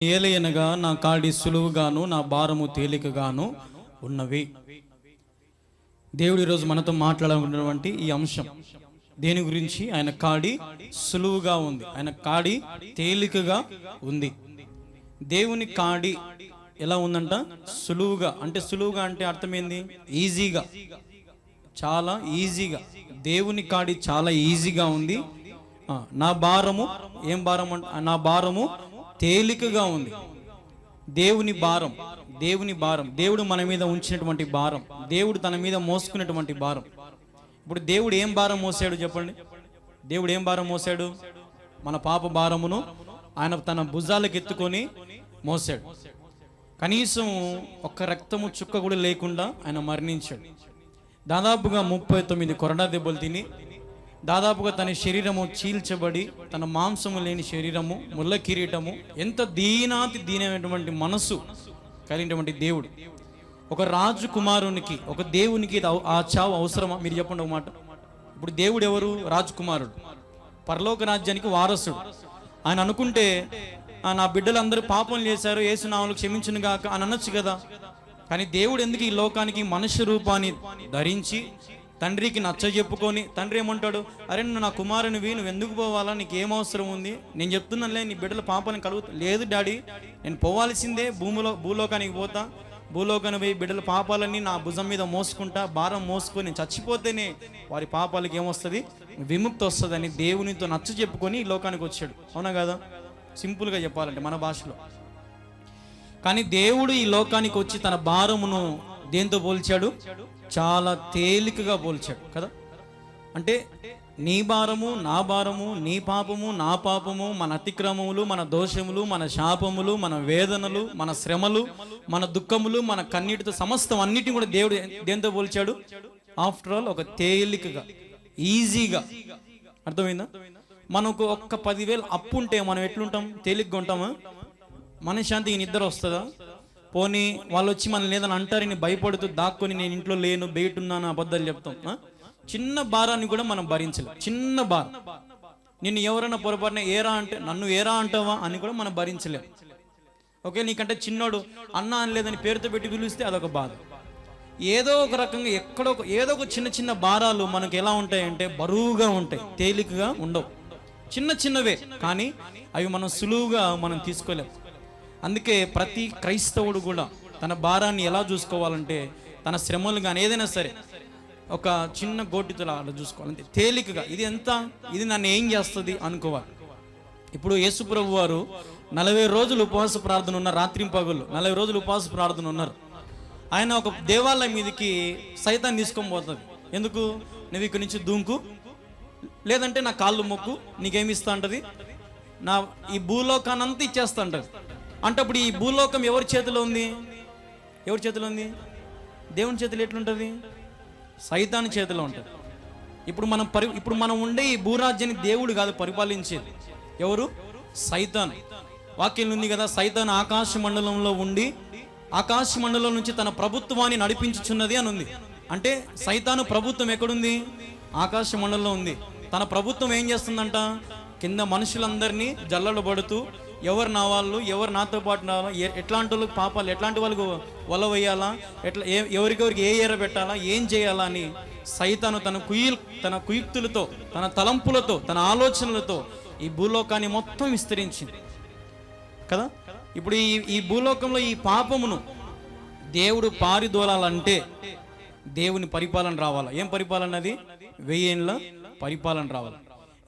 ఏలయనగా నా కాడి సులువుగాను నా భారము తేలికగాను ఉన్నవి. దేవుడు ఈరోజు మనతో మాట్లాడాలనుకున్నటువంటి ఈ అంశం దేని గురించి? ఆయన కాడి సులువుగా ఉంది, ఆయన కాడి తేలికగా ఉంది. దేవుని కాడి ఎలా ఉందంట? సులువుగా. అంటే సులువుగా అంటే అర్థమైంది ఈజీగా, చాలా ఈజీగా. దేవుని కాడి చాలా ఈజీగా ఉంది. నా భారము ఏం భారం అంట? నా భారము తేలికగా ఉంది. దేవుని భారం, దేవుని భారం, దేవుడు మన మీద ఉంచినటువంటి భారం, దేవుడు తన మీద మోసుకున్నటువంటి భారం. ఇప్పుడు దేవుడు ఏం భారం మోసాడు చెప్పండి? దేవుడు ఏం భారం మోసాడు? మన పాప భారమును ఆయన తన భుజాలకు ఎత్తుకొని మోసాడు. కనీసం ఒక్క రక్తము చుక్క కూడా లేకుండా ఆయన మరణించాడు. దాదాపుగా 39 కొరడా దెబ్బలు తిని, దాదాపుగా తన శరీరము చీల్చబడి, తన మాంసము లేని శరీరము, ముళ్ళ కిరీటము, ఎంత దీనమైనటువంటి మనసు కలిగినటువంటి దేవుడు. ఒక రాజకుమారునికి, ఒక దేవునికి ఆ చావు అవసరమా? మీరు చెప్పండి ఒక మాట. ఇప్పుడు దేవుడు ఎవరు? రాజకుమారుడు, పరలోక రాజ్యానికి వారసుడు. ఆయన అనుకుంటే నా బిడ్డలందరూ పాపం చేశారు, యేసునామములో క్షమించును గాక అని అనొచ్చు కదా. కానీ దేవుడు ఎందుకు ఈ లోకానికి మనుష్య రూపాన్ని ధరించి తండ్రికి నచ్చ చెప్పుకొని, తండ్రి ఏమంటాడు? అరే నువ్వు నా కుమారునివి, నువ్వు ఎందుకు పోవాలా? నీకు ఏం అవసరం ఉంది? నేను చెప్తున్నానులే, నీ బిడ్డల పాపాలను కలుగుతా. లేదు డాడీ, నేను పోవాల్సిందే, భూలోకానికి పోతా, భూలోకానికి పోయి బిడ్డల పాపాలన్నీ నా భుజం మీద మోసుకుంటా, భారం మోసుకొని చచ్చిపోతేనే వారి పాపాలకి ఏమొస్తుంది? విముక్తి వస్తుందని దేవునితో నచ్చ చెప్పుకొని ఈ లోకానికి వచ్చాడు. అవునా కదా? సింపుల్గా చెప్పాలంటే మన భాషలో. కానీ దేవుడు ఈ లోకానికి వచ్చి తన భారమును దేంతో పోల్చాడు? చాలా తేలికగా పోల్చాడు కదా. అంటే నీ భారము నా భారము, నీ పాపము నా పాపము, మన అతిక్రమములు, మన దోషములు, మన శాపములు, మన వేదనలు, మన శ్రమలు, మన దుఃఖములు, మన కన్నీటితో సమస్తం అన్నిటిని కూడా దేవుడు దేంతో పోల్చాడు? ఆఫ్టర్ ఆల్ ఒక తేలికగా, ఈజీగా. అర్థమైందా? మనకు ఒక్క 10,000 అప్పు ఉంటే మనం ఎట్లుంటాం? తేలిగ్గా ఉంటామా? మనశ్శాంతికి నిద్ర వస్తుందా? పోనీ వాళ్ళు వచ్చి మనల్ని లేదని అంటారని భయపడుతూ దాక్కొని నేను ఇంట్లో లేను, బయట ఉన్నాను అబద్ధాలు చెప్తాం. చిన్న భారాన్ని కూడా మనం భరించలేం. చిన్న భారం, నిన్ను ఎవరైనా పొరపాటున ఏరా అంటే నన్ను ఏరా అంటావా అని కూడా మనం భరించలేం. ఓకే, నీకంటే చిన్నోడు అన్న అనలేదని పేరుతో పెట్టి పిలిస్తే అదొక బాధ. ఏదో ఒక రకంగా ఏదో ఒక చిన్న చిన్న భారాలు మనకు ఎలా ఉంటాయంటే బరువుగా ఉంటాయి, తేలికగా ఉండవు. చిన్న చిన్నవే, కానీ అవి మనం సులువుగా మనం తీసుకోలేం. అందుకే ప్రతి క్రైస్తవుడు కూడా తన భారాన్ని ఎలా చూసుకోవాలంటే, తన శ్రమలు కానీ ఏదైనా సరే ఒక చిన్న గోటితో అలా చూసుకోవాలి, అంతే తేలికగా. ఇది ఎంత, ఇది నన్ను ఏం చేస్తుంది అనుకోవాలి. ఇప్పుడు యేసుప్రభు వారు 40 రోజులు ఉపవాస ప్రార్థన ఉన్నారు, రాత్రింపగళ్ళు 40 రోజులు ఉపవాస ప్రార్థన ఉన్నారు. ఆయన ఒక దేవాలయం మీదకి సైతాన్ని తీసుకొని పోతుంది. ఎందుకు? నువ్వు ఇక్కడి నుంచి దూంకు, లేదంటే నా కాళ్ళు మొక్కు, నీకేమి ఇస్తా అంటది? నా ఈ భూలోకాన్ని అంతా ఇచ్చేస్తా అంటది. అంటే అప్పుడు ఈ భూలోకం ఎవరి చేతిలో ఉంది? ఎవరి చేతిలో ఉంది? దేవుని చేతిలో ఎట్లుంటుంది? సైతాను చేతిలో ఉంటుంది. ఇప్పుడు మనం ఉండే ఈ భూరాజ్యాన్ని దేవుడు కాదు పరిపాలించేది. ఎవరు? సైతాను. వాక్యం ఉంది కదా, సైతాను ఆకాశ మండలంలో ఉండి ఆకాశ మండలం నుంచి తన ప్రభుత్వాన్ని నడిపించుచున్నది అని ఉంది. అంటే సైతాను ప్రభుత్వం ఎక్కడుంది? ఆకాశ మండలంలో ఉంది. తన ప్రభుత్వం ఏం చేస్తుందంట? కింద మనుషులందరినీ జల్లలు పడుతూ, ఎవరు నా వాళ్ళు, ఎవరు నాతో పాటు రావాలా, ఎట్లాంటి వాళ్ళకి పాపాలు, ఎట్లాంటి వాళ్ళకు వల వేయాలా, ఎవరికెవరికి ఏ ఏర పెట్టాలా, ఏం చేయాలా అని సైతాను తన కుయుక్తులతో, తన తలంపులతో, తన ఆలోచనలతో ఈ భూలోకాన్ని మొత్తం విస్తరించింది కదా. ఇప్పుడు ఈ భూలోకంలో ఈ పాపమును దేవుడు పారిదోలాలంటే దేవుని పరిపాలన రావాలా. ఏం పరిపాలన? అది 1000 ఏళ్ళ పరిపాలన రావాలి.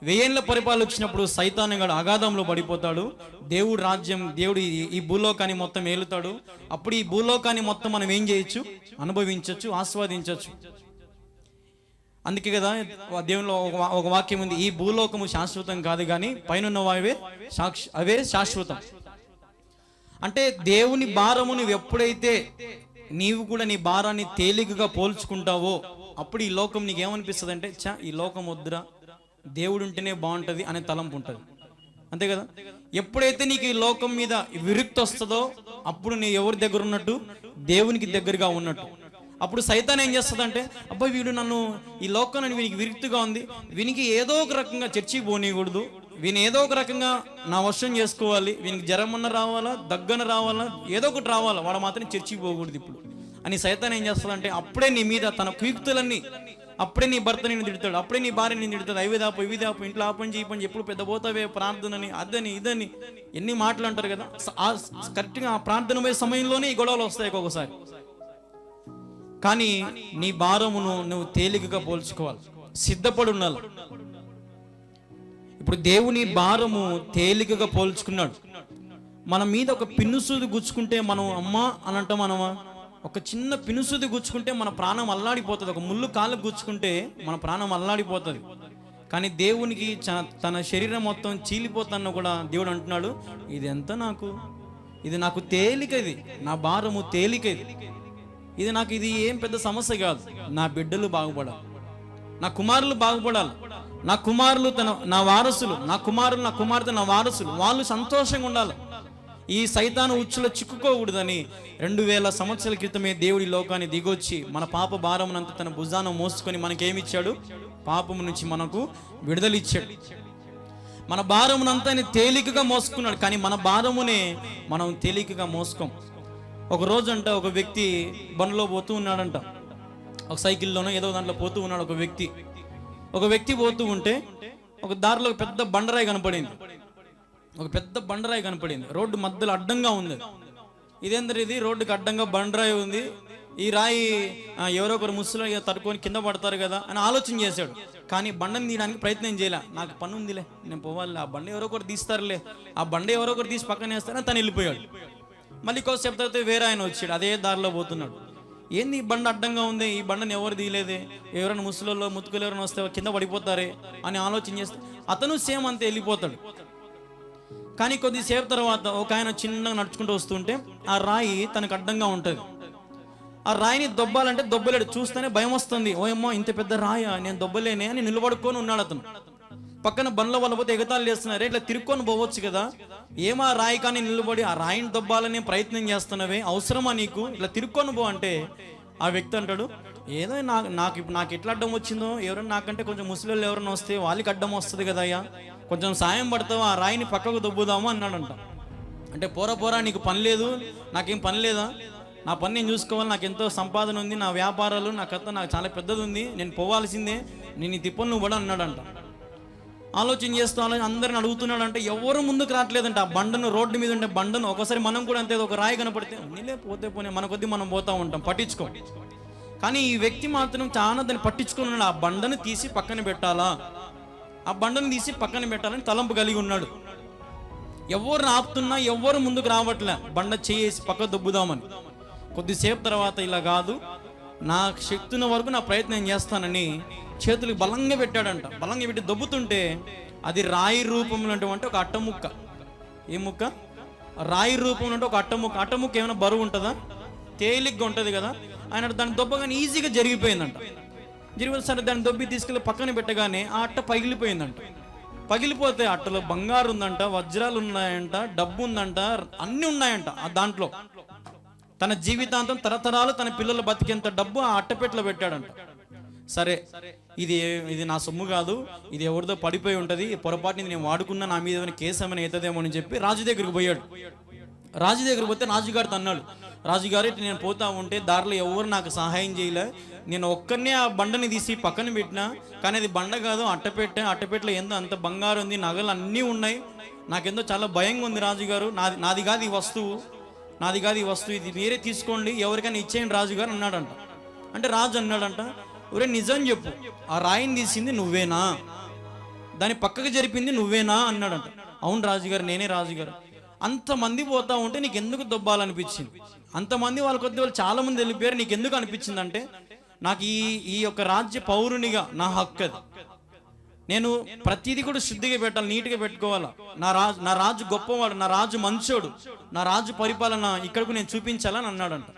1000 ఏళ్ళ పరిపాలన వచ్చినప్పుడు సైతాను గాడు అగాధంలో పడిపోతాడు. దేవుడు రాజ్యం, దేవుడు ఈ భూలోకాన్ని మొత్తం ఏలుతాడు. అప్పుడు ఈ భూలోకాన్ని మొత్తం మనం ఏం చేయొచ్చు? అనుభవించవచ్చు, ఆస్వాదించవచ్చు. అందుకే కదా దేవునిలో ఒక వాక్యం ఉంది, ఈ భూలోకము శాశ్వతం కాదు కానీ పైన అవే శాశ్వతం. అంటే దేవుని భారము నువ్వు ఎప్పుడైతే నీవు కూడా నీ భారాన్ని తేలికగా పోల్చుకుంటావో అప్పుడు ఈ లోకం నీకు ఏమనిపిస్తుంది అంటే, ఈ లోకం వద్దురా, దేవుడు ఉంటేనే బాగుంటుంది అనే తలంపు ఉంటుంది. అంతే కదా. ఎప్పుడైతే నీకు ఈ లోకం మీద విరక్తి వస్తుందో అప్పుడు నీ ఎవరి దగ్గర ఉన్నట్టు? దేవునికి దగ్గరగా ఉన్నట్టు. అప్పుడు సైతాన్ ఏం చేస్తుందంటే, అబ్బాయి వీడు నన్ను ఈ లోకాన్ని వీనికి విరక్తిగా ఉంది, వీనికి ఏదో ఒక రకంగా చర్చికి పోనీయకూడదు, వీని ఏదో ఒక రకంగా నా వశం చేసుకోవాలి, వీనికి జ్వరం అన్న రావాలా, దగ్గన రావాలా, ఏదో ఒకటి రావాలా, వాడు మాత్రం చర్చికి పోకూడదు ఇప్పుడు అని సైతాన్ ఏం చేస్తుందంటే అప్పుడే నీ మీద తన కుయుక్తులన్నీ, అప్పుడే నీ భర్త నేను తిడతాడు, అప్పుడే నీ భార్య నేను తిడతాడు, అవి దాపు ఇవి దాపు, ఇంట్లో ఆ పని చేయి, ఎప్పుడు పెద్ద పోతావే ప్రార్థనని, అదని ఇదని ఎన్ని మాటలు అంటారు కదా. కరెక్ట్గా ఆ ప్రార్థన పోయే సమయంలోనే ఈ గొడవలు వస్తాయి ఒక్కొక్కసారి. కానీ నీ భారమును నువ్వు తేలికగా పోల్చుకోవాలి, సిద్ధపడి ఉండాలి. ఇప్పుడు దేవుని భారము తేలికగా పోల్చుకున్నాడు. మన మీద ఒక పిన్నుసూది గుచ్చుకుంటే మనం అమ్మా అని అంటాం మనమా? ఒక చిన్న పిన్నుసూది గుచ్చుకుంటే మన ప్రాణం అల్లాడిపోతుంది. ఒక ముళ్ళు కాళ్ళకు గుచ్చుకుంటే మన ప్రాణం అల్లాడిపోతుంది. కానీ దేవునికి తన శరీరం మొత్తం చీలిపోతాను కూడా దేవుడు అంటున్నాడు, ఇది నాకు తేలిక, ఇది నా భారము తేలిక, ఇది ఏం పెద్ద సమస్య కాదు. నా బిడ్డలు బాగుపడాలి, నా కుమారులు బాగుపడాలి, నా కుమారులు నా వారసులు, నా కుమారులు నా కుమార్తె నా వారసులు, వాళ్ళు సంతోషంగా ఉండాలి. ఈ సైతాను ఉచ్చులో చిక్కుకోకూడదని 2000 సంవత్సరాల క్రితమే దేవుడి లోకాన్ని దిగొచ్చి మన పాప భారమునంతా తన భుజాన మోసుకొని మనకేమిచ్చాడు? పాపము నుంచి మనకు విడుదలిచ్చాడు. మన భారమునంతా ఆయన తేలికగా మోసుకున్నాడు. కానీ మన భారమునే మనం తేలికగా మోసుకోం. ఒక రోజంట ఒక వ్యక్తి బండిలో పోతూ ఉన్నాడంట, ఒక సైకిల్లోనో ఏదో దాంట్లో పోతూ ఉన్నాడు. ఒక వ్యక్తి పోతూ ఉంటే ఒక దారిలో ఒక పెద్ద బండరాయి కనపడింది. రోడ్డు మధ్యలో అడ్డంగా ఉంది. ఇదేంద్ర ఇది రోడ్డుకి అడ్డంగా బండరాయి ఉంది, ఈ రాయి ఎవరో ఒకరు ముసలి తట్టుకొని కింద పడతారు కదా అని ఆలోచన చేశాడు. కానీ బండని తీయడానికి ప్రయత్నం చేయలే. నాకు పని ఉందిలే, నేను పోవాలి, ఆ బండ ఎవరో ఒకరు తీస్తారులే, ఆ బండ ఎవరో ఒకరు తీసి పక్కన వేస్తారని తను వెళ్ళిపోయాడు. మళ్ళీ కొద్దిసేపు తర్వాత వేరే ఆయన వచ్చాడు, అదే దారిలో పోతున్నాడు. ఏంది ఈ బండ అడ్డంగా ఉంది, ఈ బండని ఎవరు తీయలేదే, ఎవరైనా ముసలిలో ముతుకులు ఎవరైనా వస్తే కింద పడిపోతారే అని ఆలోచన చేస్తే అతను సేమ్ అంతే వెళ్ళిపోతాడు. కానీ కొద్దిసేపు తర్వాత ఒక ఆయన చిన్నగా నడుచుకుంటూ వస్తుంటే ఆ రాయి తనకు అడ్డంగా ఉంటుంది. ఆ రాయిని దొబ్బాలంటే దొబ్బలేడు, చూస్తేనే భయం వస్తుంది. ఓయమ్మో ఇంత పెద్ద రాయ, నేను దొబ్బలేనే అని నిలబడుకొని ఉన్నాడు అతను. పక్కన బండ్ల వల్ల పోతే ఎగతాళి చేస్తున్నారు, ఇట్లా తిరుక్కొని పోవచ్చు కదా, ఏమా రాయి కానీ నిలబడి ఆ రాయిని దొబ్బాలని ప్రయత్నం చేస్తున్నవే, అవసరమా నీకు, ఇట్లా తిరుక్కొని పో అంటే ఆ వ్యక్తి అంటాడు, ఏదో నాకు ఎట్లా అడ్డం వచ్చిందో, ఎవరైనా నాకంటే కొంచెం ముసలి ఎవరైనా వస్తే వాళ్ళకి అడ్డం వస్తుంది కదా అయ్యా, కొంచెం సాయం పడతావా, ఆ రాయిని పక్కకు దొబ్బుదాము అన్నాడంట. అంటే పోరా నీకు పని లేదు, నాకేం పని లేదా, నా పని నేను చూసుకోవాలి, నాకు ఎంతో సంపాదన ఉంది, నా వ్యాపారాలు నా కథ నాకు చాలా పెద్దది ఉంది, నేను పోవాల్సిందే, నేను ఈ తిప్పలు నువ్వు పడ అన్నాడంట. ఆలోచన చేస్తూ అందరిని అడుగుతున్నాడంటే ఎవరు ముందుకు రావట్లేదంట. ఆ బండను, రోడ్డు మీద ఉండే బండను ఒకసారి మనం కూడా అంతే, ఒక రాయి కనపడితే నీలే పోతే మన కొద్ది మనం పోతూ ఉంటాం, పట్టించుకో. కానీ ఈ వ్యక్తి మాత్రం చాలా దాన్ని పట్టించుకున్నాడు. ఆ బండను తీసి పక్కన పెట్టాలని తలంపు కలిగి ఉన్నాడు. ఎవరు ఆపుతున్నా ఎవరు ముందుకు రావట్లే, బండ చేసి పక్క దొబ్బుదామని. కొద్దిసేపు తర్వాత ఇలా కాదు, నా శక్తిన వరకు నా ప్రయత్నం చేస్తానని చేతులకు బలంగా పెట్టాడంట. బలంగా పెట్టి దొబ్బుతుంటే అది రాయి రూపంలో అంటే ఒక అట్టముక్క. ఏ ముక్క? రాయి రూపంలో అంటే ఒక అట్టముక్క. అట్టముక్క ఏమైనా బరువు ఉంటుందా? తేలిగ్గా ఉంటుంది కదా. ఆయన దాన్ని దొబ్బగానే ఈజీగా జరిగిపోయిందంట. సరే దాన్ని దొబ్బి తీసుకెళ్ళి పక్కన పెట్టగానే ఆ అట్ట పగిలిపోయిందంట. పగిలిపోతే అట్టలో బంగారు ఉందంట, వజ్రాలు ఉన్నాయంట, డబ్బు ఉందంట, అన్నీ ఉన్నాయంట. ఆ దాంట్లో తన జీవితాంతం తరతరాలు తన పిల్లలు బతికేంత డబ్బు ఆ అట్టపెట్టలో పెట్టాడంట. సరే ఇది నా సొమ్ము కాదు, ఇది ఎవరిదో పడిపోయి ఉంటుంది, పొరపాటుని నేను వాడుకున్నా, నా మీద ఏమైనా కేసు ఏమైనా అవుతుందేమో అని చెప్పి రాజు దగ్గరికి పోయాడు. రాజు దగ్గరికి పోతే రాజుగారితో అన్నాడు, రాజుగారు నేను పోతా ఉంటే దారిలో ఎవరు నాకు సహాయం చేయలే, నేను ఒక్కరినే ఆ బండని తీసి పక్కన పెట్టినా, కానీ అది బండ కాదు అట్టపెట్టలో ఎంతో అంత బంగారు ఉంది, నగలు అన్నీ ఉన్నాయి, నాకెంతో చాలా భయంగా ఉంది రాజుగారు, నాది కాదు ఈ వస్తువు, ఇది మీరే తీసుకోండి, ఎవరికైనా ఇచ్చేయండి రాజుగారు అన్నాడంట. అంటే రాజు అన్నాడంట, ఒరే నిజం చెప్పు, ఆ రాయిని తీసింది నువ్వేనా, దాన్ని పక్కకు జరిపింది నువ్వేనా అన్నాడంట. అవును రాజుగారు, నేనే రాజుగారు. అంతమంది పోతా ఉంటే నీకు ఎందుకు దొబ్బాలనిపించింది? అంతమంది వాళ్ళ కొద్ది వాళ్ళు చాలా మంది వెళ్ళిపోయారు, నీకు ఎందుకు అనిపించింది అంటే, నాకు ఈ యొక్క రాజ్య పౌరునిగా నా హక్కు అది, నేను ప్రతిదీ కూడా శుద్ధిగా పెట్టాలి, నీట్గా పెట్టుకోవాలా, నా రాజు గొప్పవాడు, నా రాజు మంచోడు, నా రాజు పరిపాలన ఇక్కడకు నేను చూపించాలని అన్నాడంట.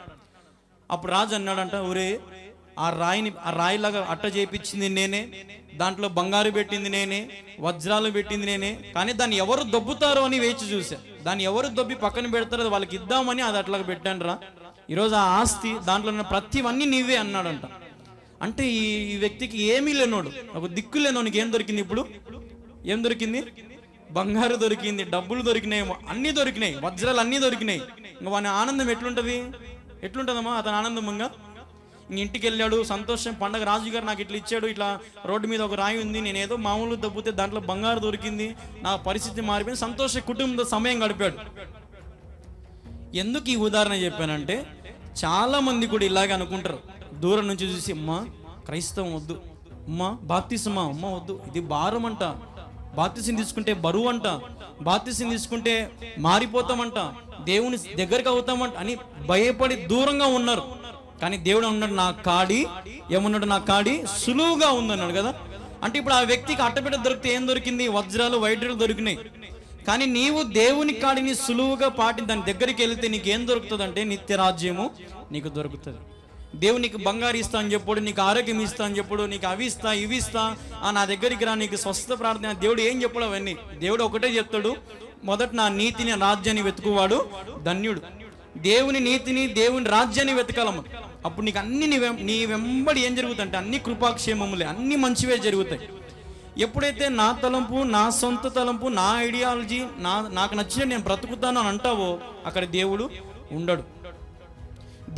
అప్పుడు రాజు అన్నాడంట, ఒరే ఆ రాయిలాగా అట్ట చేయించింది నేనే, దాంట్లో బంగారు పెట్టింది నేనే, వజ్రాలు పెట్టింది నేనే, కానీ దాన్ని ఎవరు దొబ్బుతారో అని వేచి చూసా, దాన్ని ఎవరు దొబ్బి పక్కన పెడతారో వాళ్ళకి ఇద్దామని అది అట్లాగా పెట్టాను రా, ఈరోజు ఆ ఆస్తి దాంట్లో ఉన్న ప్రతివన్నీ నీవే అన్నాడంట. అంటే ఈ వ్యక్తికి ఏమీ లేనోడు, ఒక దిక్కు లేనోనికి ఏం దొరికింది? ఇప్పుడు ఏం దొరికింది? బంగారు దొరికింది, డబ్బులు దొరికినాయి, అన్నీ దొరికినాయి, వజ్రాలు అన్నీ దొరికినాయి. ఇంకా వాని ఆనందం ఎట్లుంటుందమ్మా అతని ఆనందంగా? ఇంటికి వెళ్ళాడు, సంతోషం, పండగ, రాజుగారు నాకు ఇట్లా ఇచ్చాడు, ఇట్లా రోడ్డు మీద ఒక రాయి ఉంది, నేను ఏదో మామూలు దబ్బితే దాంట్లో బంగారు దొరికింది, నా పరిస్థితి మారిపోయింది, సంతోష కుటుంబంతో సమయం గడిపాడు. ఎందుకు ఈ ఉదాహరణ చెప్పానంటే, చాలా మంది కూడా ఇలాగే అనుకుంటారు. దూరం నుంచి చూసి, అమ్మా క్రైస్తవం వద్దు, అమ్మా బాప్తిసమా, అమ్మ వద్దు, ఇది భారం అంట, బాప్తిసం తీసుకుంటే బరువు అంట, బాప్తిసం తీసుకుంటే మారిపోతామంట, దేవుని దగ్గరికి అవుతామంట అని భయపడి దూరంగా ఉన్నారు. కానీ దేవుడు అన్నాడు, నా కాడి ఏమన్నాడు, నా కాడి సులువుగా ఉందన్నాడు కదా. అంటే ఇప్పుడు ఆ వ్యక్తికి అట్టబిడ్డ దొరికితే ఏం దొరికింది? వజ్రాలు, వైడ్రాలు దొరికినాయి. కానీ నీవు దేవుని కాడిని సులువుగా దాని దగ్గరికి వెళితే నీకేం దొరుకుతుంది అంటే నిత్య రాజ్యము నీకు దొరుకుతుంది. దేవుడు నీకు బంగారు ఇస్తా అని చెప్పాడు, నీకు ఆరోగ్యం ఇస్తా అని చెప్పాడు, నీకు అవి ఇస్తా ఇవి ఇస్తా, నా దగ్గరికి రా, నీకు స్వస్థ ప్రార్థన. దేవుడు ఏం చెప్పాడు అవన్నీ? దేవుడు ఒకటే చెప్తాడు, మొదట నా నీతిని, రాజ్యాన్ని వెతుకువాడు ధన్యుడు. దేవుని నీతిని, దేవుని రాజ్యాన్ని వెతకాలమ్మ. అప్పుడు నీకు అన్ని నీ వెంబడి ఏం జరుగుతాయి అంటే అన్ని కృపాక్షేమములే, అన్ని మంచివే జరుగుతాయి. ఎప్పుడైతే నా తలంపు, నా సొంత తలంపు, నా ఐడియాలజీ, నాకు నచ్చిన నేను బ్రతుకుతాను అని అంటావో అక్కడ దేవుడు ఉండడు.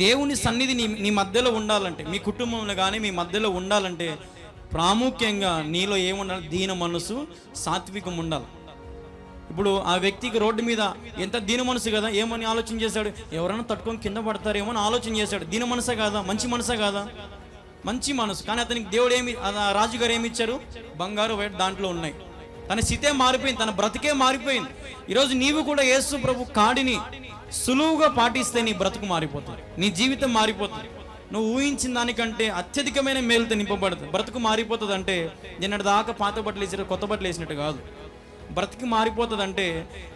దేవుని సన్నిధి నీ మధ్యలో ఉండాలంటే, మీ కుటుంబంలో కానీ మీ మధ్యలో ఉండాలంటే ప్రాముఖ్యంగా నీలో ఏముండాలి? దీన మనసు, సాత్వికం ఉండాలి. ఇప్పుడు ఆ వ్యక్తికి రోడ్డు మీద ఎంత దీన మనసు కదా, ఏమని ఆలోచన చేశాడు? ఎవరైనా తట్టుకొని కింద పడతారేమో అని ఆలోచన చేశాడు. దీన మనసే కాదా? మంచి మనసే కాదా? మంచి మనసు. కానీ అతనికి దేవుడు రాజుగారు ఏమి ఇచ్చారు? బంగారు, వైట్ దాంట్లో ఉన్నాయి. తన స్థితే మారిపోయింది, తన బ్రతికే మారిపోయింది. ఈరోజు నీవు కూడా యేసు ప్రభు కాడిని సులువుగా పాటిస్తే నీ బ్రతుకు మారిపోతుంది, నీ జీవితం మారిపోతుంది. నువ్వు ఊహించిన దానికంటే అత్యధికమైన మేలుతో నింపబడుతుంది. బ్రతుకు మారిపోతుంది అంటే నిన్నటి దాకా పాత బట్టలు వేసినట్టు కొత్త బట్టలు వేసినట్టు కాదు. బ్రతికి మారిపోతుంది అంటే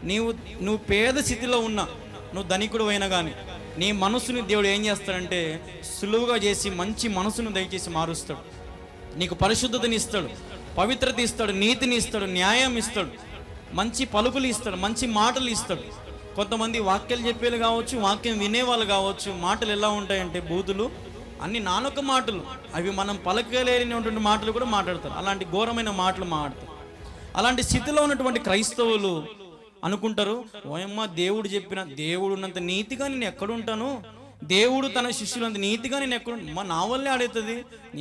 నువ్వు పేద స్థితిలో ఉన్నా, నువ్వు ధనికుడు అయినా కానీ నీ మనసుని దేవుడు ఏం చేస్తాడంటే సులువుగా చేసి మంచి మనసును దయచేసి మారుస్తాడు. నీకు పరిశుద్ధతని ఇస్తాడు, పవిత్రత ఇస్తాడు, నీతిని ఇస్తాడు, న్యాయం ఇస్తాడు, మంచి పలుకులు ఇస్తాడు, మంచి మాటలు ఇస్తాడు. కొంతమంది వాక్యాలు చెప్పేలు కావచ్చు, వాక్యం వినేవాళ్ళు కావచ్చు, మాటలు ఎలా ఉంటాయంటే బూతులు, అన్ని నానొక మాటలు, అవి మనం పలకలేనటువంటి మాటలు కూడా మాట్లాడతారు. అలాంటి ఘోరమైన మాటలు మాట్లాడతారు. అలాంటి స్థితిలో ఉన్నటువంటి క్రైస్తవులు అనుకుంటారు, ఓయమ్మ దేవుడు చెప్పిన, దేవుడు ఉన్నంత నీతిగా నేను ఎక్కడుంటాను, దేవుడు తన శిష్యులంత నీతిగా నేను ఎక్కడ, నా వల్లే ఆడవుతుంది.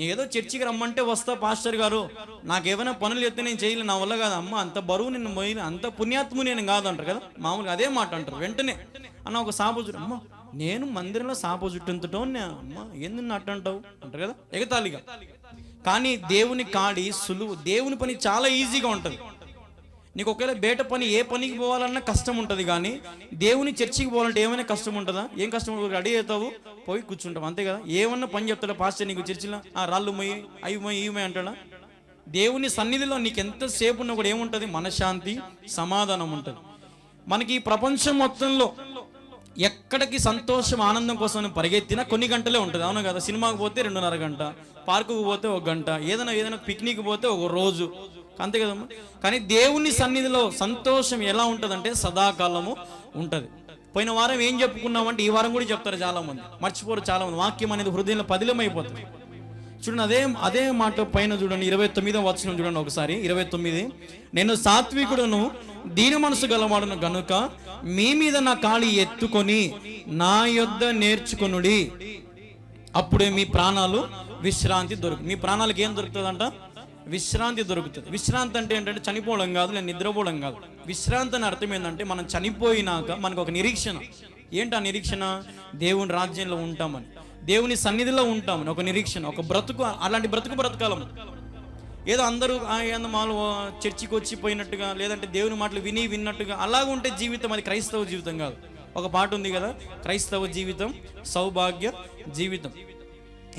ఏదో చర్చికి రమ్మంటే వస్తా పాస్టర్ గారు, నాకేమైనా పనులు చెప్తే నేను చేయలే, నా వల్ల కాదు, అమ్మ అంత బరువు నిన్ను మోయలే, అంత పుణ్యాత్ము నేను కాదు అంటారు కదా. మామూలుగా అదే మాట అంటారు వెంటనే. అన్న ఒక సాప చుట్టూ, అమ్మ నేను మందిరంలో సాప చుట్టుంతటో, అమ్మ ఏంది అట్టు అంటావు అంటారు కదా, ఎగతాళిగా. కానీ దేవుని కాడి సులువు, దేవుని పని చాలా ఈజీగా ఉంటుంది. నీకు ఒకవేళ బయట పని, ఏ పనికి పోవాలన్నా కష్టం ఉంటుంది. కానీ దేవుని చర్చికి పోవాలంటే ఏమైనా కష్టం ఉంటుందా? ఏం కష్టం ఉంటుంది? రెడీ అవుతావు, పోయి కూర్చుంటావు, అంతే కదా. ఏమన్నా పని చెప్తాడా పాస్టర్ నీకు చర్చిలో? రాళ్ళు మొయ్యి, అవి మొయ్యి, ఇవి అంటాడా? దేవుని సన్నిధిలో నీకు ఎంతసేపు ఉన్నా కూడా ఏముంటుంది? మనశ్శాంతి, సమాధానం ఉంటుంది. మనకి ఈ ప్రపంచం మొత్తంలో ఎక్కడికి సంతోషం, ఆనందం కోసం పరిగెత్తినా కొన్ని గంటలే ఉంటుంది, అవును కదా. సినిమాకి పోతే 2.5 గంట, పార్కుకు పోతే 1 గంట, ఏదైనా పిక్నిక్ పోతే 1 రోజు, అంతే కదమ్మా. కానీ దేవుని సన్నిధిలో సంతోషం ఎలా ఉంటుందంటే సదాకాలము ఉంటుంది. పోయిన వారం ఏం చెప్పుకున్నామంటే ఈ వారం కూడా చెప్తారు చాలా మంది, మర్చిపోరు చాలా మంది. వాక్యం అనేది హృదయంలో పదిలమైపోతుంది. చూడండి, అదే మాట పైన చూడండి, 29వ వచనం చూడండి ఒకసారి. 29, నేను సాత్వికుడును, దీన మనసు గలవాడును గనుక మీ మీద నా కాలి ఎత్తుకొని నా యొద్ద నేర్చుకొనుడి, అప్పుడే మీ ప్రాణాలు విశ్రాంతి మీ ప్రాణాలకు ఏం దొరుకుతుందంట? విశ్రాంతి దొరుకుతుంది. విశ్రాంతి అంటే ఏంటంటే చనిపోవడం కాదు, నేను నిద్రపోవడం కాదు. విశ్రాంతి అని అర్థం ఏంటంటే మనం చనిపోయినాక మనకు ఒక నిరీక్షణ. ఏంటి ఆ నిరీక్షణ? దేవుని రాజ్యంలో ఉంటామని, దేవుని సన్నిధిలో ఉంటామని ఒక నిరీక్షణ, ఒక బ్రతుకు. అలాంటి బ్రతకాలం. ఏదో అందరూ మాలు చర్చికి వచ్చిపోయినట్టుగా, లేదంటే దేవుని మాటలు విన్నట్టుగా అలాగ ఉంటే జీవితం అది క్రైస్తవ జీవితం కాదు. ఒక పాట ఉంది కదా, క్రైస్తవ జీవితం సౌభాగ్య జీవితం.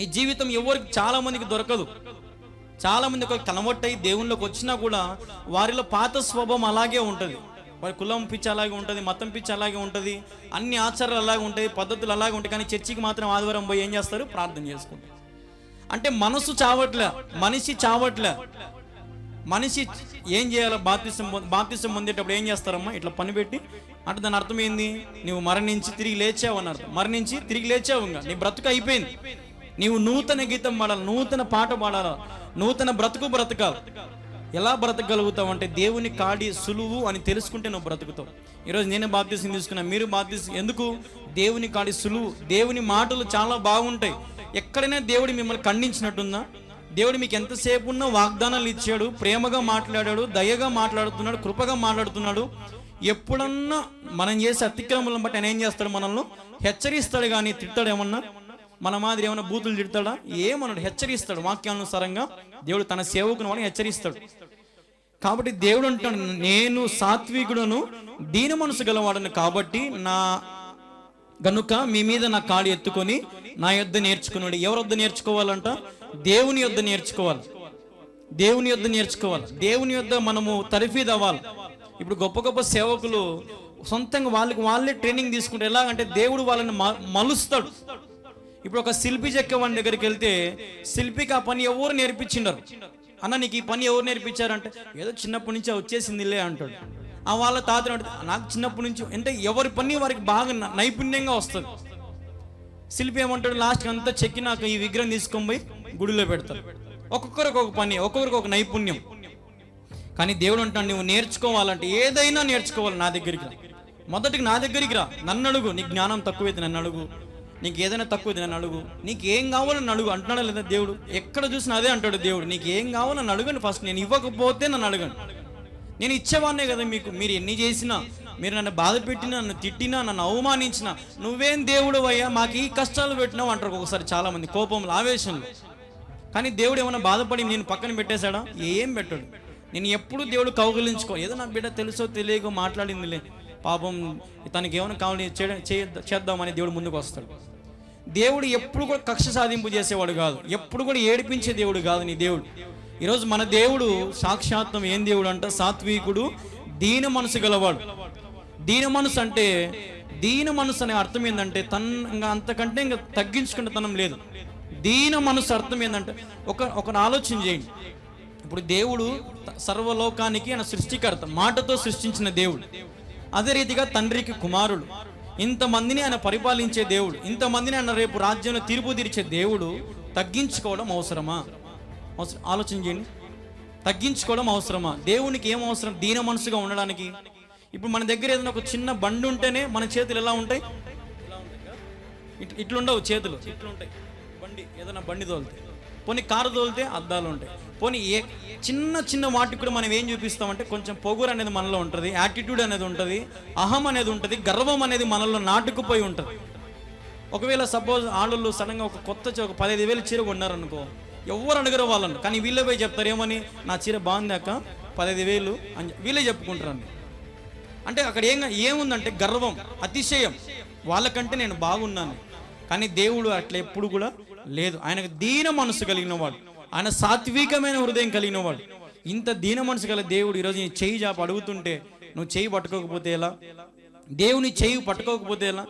ఈ జీవితం ఎవరికి, చాలా మందికి దొరకదు. చాలా మంది ఒక కన్వర్ట్ అయ్యి దేవుళ్ళలోకి వచ్చినా కూడా వారిలో పాత స్వభావం అలాగే ఉంటుంది. వారి కులం పిచ్చి అలాగే ఉంటుంది, మతం పిచ్చి అలాగే ఉంటుంది, అన్ని ఆచారాలు అలాగే ఉంటాయి, పద్ధతులు అలాగే ఉంటాయి. కానీ చర్చికి మాత్రం ఆదివారం పోయి ఏం చేస్తారు? ప్రార్థన చేసుకుంటారు. అంటే మనసు చావట్లే, మనిషి చావట్లే. మనిషి ఏం చేయాలి? బాప్తిసం పొందేటప్పుడు ఏం చేస్తారమ్మా? ఇట్లా పని పెట్టి అంటే దాని అర్థం ఏంది? నువ్వు మరణించి తిరిగి లేచావు అని అర్థం. మరణించి తిరిగి లేచావు, ఇంకా నీ బ్రతుకు అయిపోయింది. నీవు నూతన గీతం పాడాలి, నూతన పాట పాడాలి, నూతన బ్రతుకాలి. ఎలా బ్రతకగలుగుతావు అంటే దేవుని కాడి సులువు అని తెలుసుకుంటే నువ్వు బ్రతుకుతావు. ఈరోజు నేను బాప్తిసం తీసుకున్నా, మీరు బాప్తిసం ఎందుకు? దేవుని కాడి సులువు. దేవుని మాటలు చాలా బాగుంటాయి. ఎక్కడైనా దేవుడు మిమ్మల్ని ఖండించినట్టుందా? దేవుడు మీకు ఎంతసేపు ఉన్నా వాగ్దానాలు ఇచ్చాడు, ప్రేమగా మాట్లాడాడు, దయగా మాట్లాడుతున్నాడు, కృపగా మాట్లాడుతున్నాడు. ఎప్పుడన్నా మనం చేసే అతిక్రమలను బట్టి ఆయన ఏం చేస్తాడు? మనల్ని హెచ్చరిస్తాడు, కానీ తిడతాడు ఏమన్నా? మన మాదిరి ఏమన్నా బూతులు తిడతాడా? ఏమన్నాడు? హెచ్చరిస్తాడు. వాక్యానుసారంగా దేవుడు తన సేవకుని వాళ్ళని హెచ్చరిస్తాడు. కాబట్టి దేవుడు అంటాడు, నేను సాత్వికుడును దీన మనసు గలవాడను, కాబట్టి నా గనుక మీ మీద నా కాడి ఎత్తుకొని నా యొద్ద నేర్చుకున్నాడు. ఎవరి వద్ద నేర్చుకోవాలంట? దేవుని యొద్ద నేర్చుకోవాలి. దేవుని యొద్ద నేర్చుకోవాలి. దేవుని యొద్ద మనము తరఫీదు అవ్వాలి. ఇప్పుడు గొప్ప గొప్ప సేవకులు సొంతంగా వాళ్ళే ట్రైనింగ్ తీసుకుంటే ఎలాగంటే దేవుడు వాళ్ళని మలుస్తాడు. ఇప్పుడు ఒక శిల్పి చెక్కేవాడి దగ్గరికి వెళ్తే శిల్పికి ఆ పని ఎవరు నేర్పించిండరు. అన్న నీకు ఈ పని ఎవరు నేర్పించారంటే ఏదో చిన్నప్పటి నుంచి వచ్చేసిందిలే అంటాడు. ఆ వాళ్ళ తాతను నాకు చిన్నప్పటి నుంచి అంటే ఎవరి పని వారికి బాగా నైపుణ్యంగా వస్తుంది. శిల్పి ఏమంటాడు? లాస్ట్కి అంతా చెక్కి నాకు ఈ విగ్రహం తీసుకొని పోయి గుడిలో పెడతారు. ఒక్కొక్కరికి ఒక పని, ఒక్కొక్కరికి ఒక నైపుణ్యం. కానీ దేవుడు అంటాడు, నువ్వు నేర్చుకోవాలంటే ఏదైనా నేర్చుకోవాలి. నా దగ్గరికి రా, మొదటికి నా దగ్గరికి రా, నన్ను అడుగు. నీకు జ్ఞానం తక్కువైతే నన్ను అడుగు, నీకు ఏదైనా తక్కువైతే నన్ను అడుగు, నీకు ఏం కావాలని అడుగు అంటున్నాడా లేదా దేవుడు? ఎక్కడ చూసినా అదే అంటాడు దేవుడు, నీకు ఏం కావాలని అడగండి ఫస్ట్. నేను ఇవ్వకపోతే నన్ను అడగండి, నేను ఇచ్చేవాడినే కదా మీకు. మీరు ఎన్ని చేసినా, మీరు నన్ను బాధ పెట్టినా, నన్ను తిట్టినా, నన్ను అవమానించినా, నువ్వేం దేవుడు అయ్యా మాకు ఈ కష్టాలు పెట్టినావు అంటారు ఒకసారి చాలామంది కోపంలో, ఆవేశంలో. కానీ దేవుడు ఏమైనా బాధపడి నేను పక్కన పెట్టేశాడా? ఏం పెట్టాడు. నేను ఎప్పుడు దేవుడు కౌగిలించుకో, ఏదో నా బిడ్డ తెలుసో తెలియకో మాట్లాడిందిలే, పాపం తనకి ఏమైనా కావాలి చేద్దామని దేవుడు ముందుకు వస్తాడు. దేవుడు ఎప్పుడు కూడా కక్ష సాధింపు చేసేవాడు కాదు, ఎప్పుడు కూడా ఏడిపించే దేవుడు కాదు నీ దేవుడు. ఈరోజు మన దేవుడు సాక్షాత్తం ఏం దేవుడు అంట? సాత్వికుడు, దీన మనసు గలవాడు. దీన మనసు అంటే, దీన మనసు అనే అర్థం ఏంటంటే అంతకంటే ఇంకా తగ్గించుకుంటే తనం లేదు. దీన మనసు అర్థం ఏంటంటే ఒక ఆలోచన చేయండి. ఇప్పుడు దేవుడు సర్వలోకానికి ఆయన సృష్టికర్త, మాటతో సృష్టించిన దేవుడు. అదే రీతిగా తండ్రికి కుమారుడు, ఇంతమందిని ఆయన పరిపాలించే దేవుడు, ఇంతమందిని ఆయన రేపు రాజ్యంలో తీర్పు తీర్చే దేవుడు తగ్గించుకోవడం అవసరమా? ఆలోచన చేయండి. తగ్గించుకోవడం అవసరమా? దేవునికి ఏం అవసరం దీన మనసుగా ఉండడానికి? ఇప్పుడు మన దగ్గర ఏదైనా ఒక చిన్న బండి ఉంటేనే మన చేతులు ఎలా ఉంటాయి? ఇట్లుండవు చేతులు, ఇట్లుంటాయి. బండి ఏదైనా బండి తోలితే, పోనీ కారు తోలితే అద్దాలు ఉంటాయి. పోనీ చిన్న వాటికి కూడా మనం ఏం చూపిస్తామంటే కొంచెం పొగురు అనేది మనలో ఉంటుంది, యాటిట్యూడ్ అనేది ఉంటుంది, అహం అనేది ఉంటుంది, గర్వం అనేది మనలో నాటుకుపోయి ఉంటుంది. ఒకవేళ సపోజ్ ఆడళ్ళు సడన్గా ఒక కొత్త ఒక 15,000 చీర కొన్నారనుకో, ఎవరు అడగరు వాళ్ళని. కానీ వీళ్ళే పోయి చెప్తారు ఏమని? నా చీర బాగుంది అక్క, 15,000 అని వీళ్ళే చెప్పుకుంటారు. అంటే అక్కడ ఏముందంటే గర్వం, అతిశయం, వాళ్ళకంటే నేను బాగున్నాను. కానీ దేవుడు అట్లా ఎప్పుడు కూడా లేదు. ఆయనకు దీన మనసు కలిగిన వాడు, ఆయన సాత్వికమైన హృదయం కలిగిన వాడు. ఇంత దీన మనసు గల దేవుడు ఈరోజు నీ చెయ్యి జాప అడుగుతుంటే నువ్వు చెయ్యి పట్టుకోకపోతే ఎలా? దేవుని చెయ్యి పట్టుకోకపోతే ఎలా?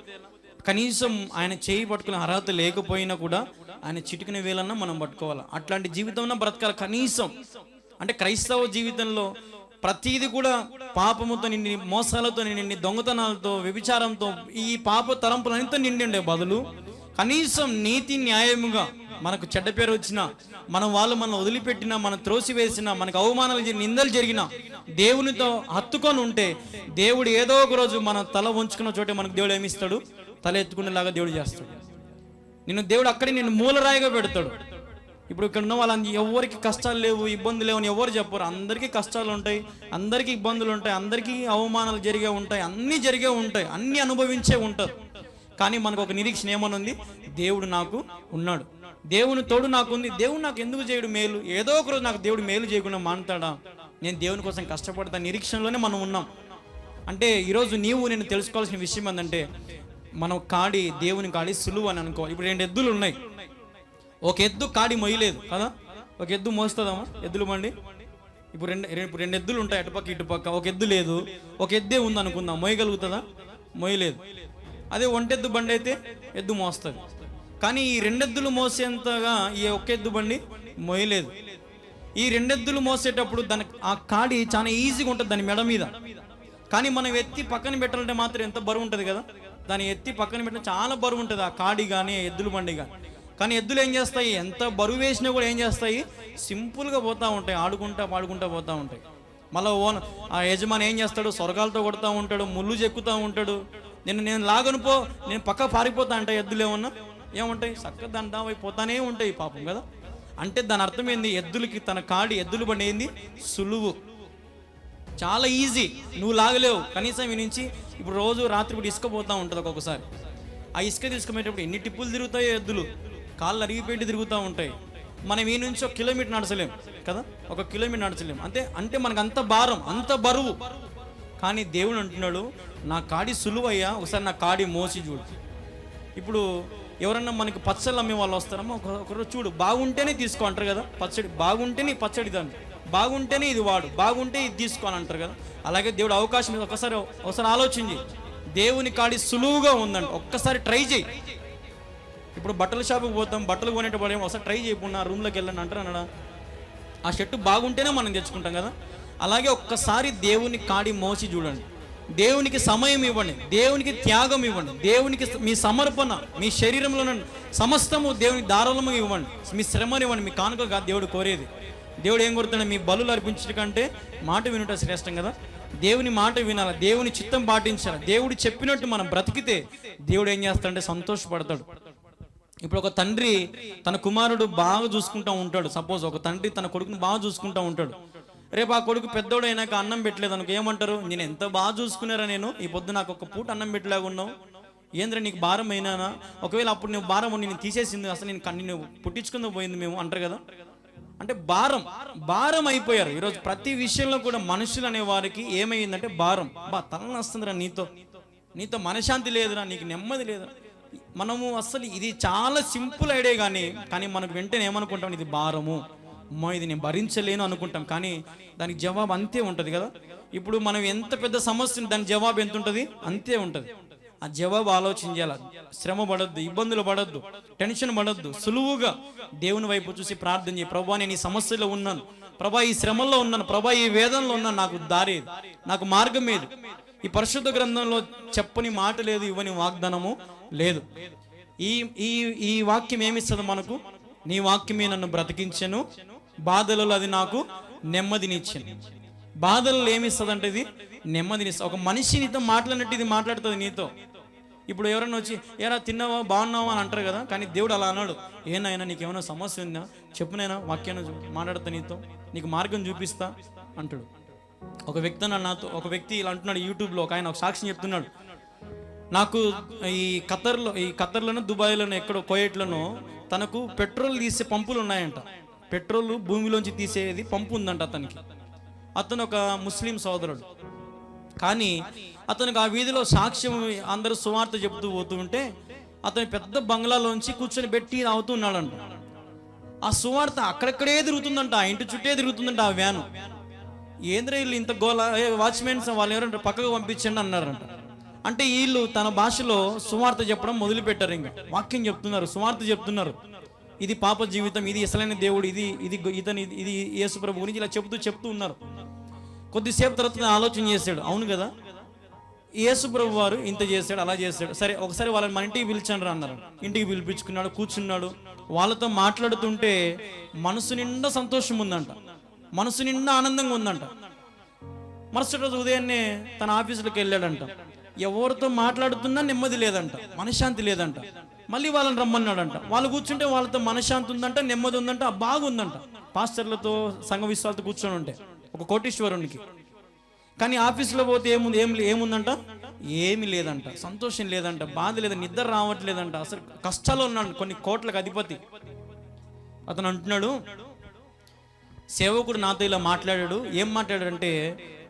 కనీసం ఆయన చెయ్యి పట్టుకునే అర్హత లేకపోయినా కూడా ఆయన చిటికిన వేలన్నా మనం పట్టుకోవాలి. అట్లాంటి జీవితం బ్రతకాలి కనీసం. అంటే క్రైస్తవ జీవితంలో ప్రతిదీ కూడా పాపముతో నిండి, మోసాలతో నిండి, దొంగతనాలతో, వ్యభిచారంతో, ఈ పాప తలంపులన్నింటితో నిండి ఉండే బదులు కనీసం నీతి న్యాయముగా మనకు చెడ్డ పేరు వచ్చినా, మనం వదిలిపెట్టినా, మనం త్రోసివేసినా, మనకు అవమానాలు నిందలు జరిగినా దేవునితో హత్తుకొని ఉంటే దేవుడు ఏదో ఒక రోజు మన తల ఉంచుకున్న చోటే మనకు దేవుడు ఏమిస్తాడు? తల ఎత్తుకునేలాగా దేవుడు చేస్తాడు. దేవుడు అక్కడే నిన్ను మూలరాయిగా పెడతాడు. ఇప్పుడు ఇక్కడ ఉన్న వాళ్ళని ఎవరికి కష్టాలు లేవు, ఇబ్బందులు లేవు అని ఎవరు చెప్పరు. అందరికీ కష్టాలు ఉంటాయి, అందరికీ ఇబ్బందులు ఉంటాయి, అందరికీ అవమానాలు జరిగే ఉంటాయి, అన్నీ జరిగే ఉంటాయి, అన్నీ అనుభవించే ఉంటారు. కానీ మనకు ఒక నిరీక్షణ ఏమనుంది? దేవుడు నాకు ఉన్నాడు, దేవుని తోడు నాకు ఉంది. దేవుడు నాకు ఎందుకు చేయడు మేలు? ఏదో ఒక రోజు నాకు దేవుడు మేలు చేయకుండా మానుతాడా? నేను దేవుని కోసం కష్టపడతా నిరీక్షణలోనే మనం ఉన్నాం. అంటే ఈరోజు నేను తెలుసుకోవాల్సిన విషయం ఏంటంటే, మనం దేవుని కాడి సులువు అని అనుకోవాలి. ఇప్పుడు 2 ఎద్దులు ఉన్నాయి, ఒక ఎద్దు కాడి మొయ్యలేదు కదా, ఒక ఎద్దు మోస్తుందమ్మా ఎద్దులు బండి. ఇప్పుడు రెండు ఎద్దులు ఉంటాయి అటుపక్క ఇటుపక్క, ఒక ఎద్దు లేదు, ఒక ఎద్దే ఉంది అనుకుందాం, మొయ్యగలుగుతుందా? మొయ్యలేదు. అదే ఒంటెద్దు బండి అయితే ఎద్దు మోస్తుంది. కానీ ఈ 2 ఎద్దులు మోసేంతగా ఈ ఒక్క ఎద్దు బండి మొయ్యలేదు. ఈ 2 ఎద్దులు మోసేటప్పుడు ఆ కాడి చాలా ఈజీగా ఉంటుంది దాని మెడ మీద. కానీ మనం ఎత్తి పక్కన పెట్టాలంటే మాత్రం ఎంత బరువు ఉంటుంది కదా, దాన్ని ఎత్తి పక్కన పెట్టిన చాలా బరువు ఉంటుంది ఆ కాడి కానీ ఎద్దుల బండి కానీ. కానీ ఎద్దులు ఏం చేస్తాయి, ఎంత బరువు వేసినా కూడా ఏం చేస్తాయి, సింపుల్గా పోతూ ఉంటాయి, ఆడుకుంటా పాడుకుంటా పోతూ ఉంటాయి. మళ్ళీ ఆ యజమాని ఏం చేస్తాడు, సొరగాలతో కొడుతూ ఉంటాడు, ముళ్ళు చెక్కుతూ ఉంటాడు. నేను లాగను పో, నేను పక్క పారిపోతా అంటే ఎద్దులు ఏముంటాయి, చక్కగా దాని పోతానే ఉంటాయి పాపం కదా. అంటే దాని అర్థం ఏంది, ఎద్దులకి తన కాడి, ఎద్దులు బండి ఏంది, సులువు, చాలా ఈజీ. నువ్వు లాగలేవు. కనీసం ఈ నుంచి ఇప్పుడు రోజు రాత్రి ఇప్పుడు ఇసుక పోతూ ఉంటుంది ఒక్కొక్కసారి. ఆ ఇసుక తీసుకునేటప్పుడు ఎన్ని టిప్పులు తిరుగుతాయో ఎద్దులు, కాళ్ళు అరిగిపెట్టి తిరుగుతూ ఉంటాయి. మనం ఈ నుంచి 1 కిలోమీటర్ నడచలేం కదా, 1 కిలోమీటర్ నడచలేం. అంటే మనకు అంత భారం, అంత బరువు. కానీ దేవుడు అంటున్నాడు, నా కాడి సులువయ్యా, ఒకసారి నా కాడి మోసి చూడు. ఇప్పుడు ఎవరన్నా మనకి పచ్చళ్ళు అమ్మే వాళ్ళు వస్తారమ్మా, ఒకరోజు చూడు, బాగుంటేనే తీసుకో అంటారు కదా. పచ్చడి బాగుంటేనే పచ్చడి దాన్ని, బాగుంటేనే ఇది వాడు, బాగుంటే ఇది తీసుకోని అంటారు కదా. అలాగే దేవుడు అవకాశం మీద ఒకసారి ఆలోచించి, దేవుని కాడి సులువుగా ఉందంట, ఒక్కసారి ట్రై చేయి. ఇప్పుడు బట్టల షాపుకి పోతాం, బట్టలు కొనేటప్పుడు ఒకసారి ట్రై చేయకుండా రూమ్లోకి వెళ్ళండి అంటారు అన్నాడా. ఆ షర్టు బాగుంటేనే మనం తెచ్చుకుంటాం కదా. అలాగే ఒక్కసారి దేవుని కాడి మోసి చూడండి, దేవునికి సమయం ఇవ్వండి, దేవునికి త్యాగం ఇవ్వండి, దేవునికి మీ సమర్పణ, మీ శరీరంలో సమస్తము దేవునికి ధారాళము ఇవ్వండి, మీ శ్రమని ఇవ్వండి. మీ కానుక కాదు దేవుడు కోరేది. దేవుడు ఏం కోరుతాడు, మీ బలులు అర్పించడం కంటే మాట వినుట శ్రేష్టం కదా. దేవుని మాట వినాలి, దేవుని చిత్తం పాటించాలి. దేవుడు చెప్పినట్టు మనం బ్రతికితే దేవుడు ఏం చేస్తాడంటే సంతోషపడతాడు. ఇప్పుడు ఒక తండ్రి తన కుమారుడు బాగా చూసుకుంటూ ఉంటాడు. సపోజ్ ఒక తండ్రి తన కొడుకుని బాగా చూసుకుంటూ ఉంటాడు. రేపు ఆ కొడుకు పెద్దోడు అయినాక అన్నం పెట్టలేదు అనుకో, ఏమంటారు, నేను ఎంత బాగా చూసుకున్నారా, నేను ఈ పొద్దు నాకు ఒక పూట అన్నం పెట్టలేగా ఉన్నావు, ఏంద్ర నీకు భారం అయినానా, ఒకవేళ అప్పుడు నువ్వు భారం నేను తీసేసింది, అసలు నేను పుట్టించుకుందా పోయింది మేము అంటారు కదా. అంటే భారం అయిపోయారు. ఈరోజు ప్రతి విషయంలో కూడా మనుషులు అనే వారికి ఏమైందంటే భారం. తలనొస్తుందిరా, నీతో మనశ్శాంతి లేదురా, నీకు నెమ్మది లేదురా. మనము అసలు ఇది చాలా సింపుల్ ఐడియా కానీ మనకు వెంటనే ఏమనుకుంటాం, ఇది భారము, అమ్మో ఇది నేను భరించలేను అనుకుంటాం. కానీ దానికి జవాబు అంతే ఉంటుంది కదా. ఇప్పుడు మనం ఎంత పెద్ద సమస్య, దాని జవాబు ఎంత ఉంటుంది, అంతే ఉంటుంది. ఆ జవాబు ఆలోచించాలి. శ్రమ పడద్దు, ఇబ్బందులు పడద్దు, టెన్షన్ పడద్దు. సులువుగా దేవుని వైపు చూసి ప్రార్థన చేయి. ప్రభా నేను ఈ సమస్యలో ఉన్నాను, ప్రభా ఈ శ్రమల్లో ఉన్నాను, ప్రభా ఈ వేదనలో ఉన్నాను, నాకు దారి, నాకు మార్గం ఏది. ఈ పరిశుద్ధ గ్రంథంలో చెప్పని మాట లేదు, ఇవ్వని వాగ్దానము లేదు. ఈ వాక్యం ఏమిస్తుంది మనకు, నీ వాక్యమే నన్ను బ్రతికించెను, బాధలలో అది నాకు నెమ్మదినిచ్చాను. బాధలలో ఏమిస్తుంది అంటే ఇది నెమ్మదినిస్తుంది. ఒక మనిషి నీతో మాట్లాడినట్టు ఇది మాట్లాడుతుంది నీతో. ఇప్పుడు ఎవరైనా వచ్చి ఏరా తిన్నావా, బాగున్నావా అని అంటారు కదా. కానీ దేవుడు అలా అన్నాడు, ఏనైనా నీకు ఏమైనా సమస్య ఉందా చెప్పునైనా, వాక్యాన్ని మాట్లాడతా, నీతో నీకు మార్గం చూపిస్తా అంటాడు. ఒక వ్యక్తి ఇలా అంటున్నాడు యూట్యూబ్లో. ఒక ఆయన ఒక సాక్ష్యం చెప్తున్నాడు, నాకు ఈ ఖతర్లోనో దుబాయ్లోనో ఎక్కడో కువైట్లోనో తనకు పెట్రోల్ తీసే పంపులు ఉన్నాయంట. పెట్రోల్ భూమిలోంచి తీసేది పంపు ఉందంట అతనికి. అతను ఒక ముస్లిం సోదరుడు. కానీ అతనికి ఆ వీధిలో సాక్ష్యం అందరూ సువార్త చెబుతూ పోతూ ఉంటే అతని పెద్ద బంగ్లాలోంచి కూర్చొని పెట్టి అవుతున్నాడంట. ఆ సువార్త అక్కడెక్కడే తిరుగుతుందంట, ఆ ఇంటి చుట్టే తిరుగుతుందంట ఆ వ్యాను. ఏంద్ర వీళ్ళు ఇంత గోల, వాచ్మెన్స్ వాళ్ళు ఎవరంటే పక్కకు పంపించండి అన్నారంట. అంటే వీళ్ళు తన భాషలో సువార్త చెప్పడం మొదలు పెట్టారు. ఇంకా వాక్యం చెప్తున్నారు, సువార్త చెప్తున్నారు. ఇది పాప జీవితం, ఇది అసలైన దేవుడు, ఇది యేసు ప్రభు గురించి ఇలా చెప్తూ ఉన్నారు. కొద్దిసేపు తర్వాత ఆలోచన చేశాడు, అవును కదా యేసు ప్రభు వారు ఇంత చేశాడు, అలా చేశాడు, సరే ఒకసారి వాళ్ళని మన ఇంటికి పిలిచండి రా అన్నారు. ఇంటికి పిలిపించుకున్నాడు, కూర్చున్నాడు. వాళ్ళతో మాట్లాడుతుంటే మనసు నిండా సంతోషం ఉందంట, మనసు నిండా ఆనందంగా ఉందంట. మరుసటి రోజు ఉదయాన్నే తన ఆఫీసులోకి వెళ్ళాడంట. ఎవరితో మాట్లాడుతున్నా నెమ్మది లేదంట, మనశ్శాంతి లేదంట. మళ్ళీ వాళ్ళని రమ్మన్నాడంట. వాళ్ళు కూర్చుంటే వాళ్ళతో మనశ్శాంతి ఉందంట, నెమ్మది ఉందంట, బాగుందంట. పాస్టర్లతో సంఘ విశ్వాసతో కూర్చొని ఉంటే ఒక కోటీశ్వరునికి. కానీ ఆఫీసులో పోతే ఏముందంట, ఏమి లేదంట, సంతోషం లేదంట, బాధ లేదంట, నిద్ర రావట్లేదంట, అసలు కష్టాలు ఉన్నాడు, కొన్ని కోట్లకు అధిపతి. అతను అంటున్నాడు, సేవకుడు నాతో ఇలా మాట్లాడాడు. ఏం మాట్లాడాడంటే,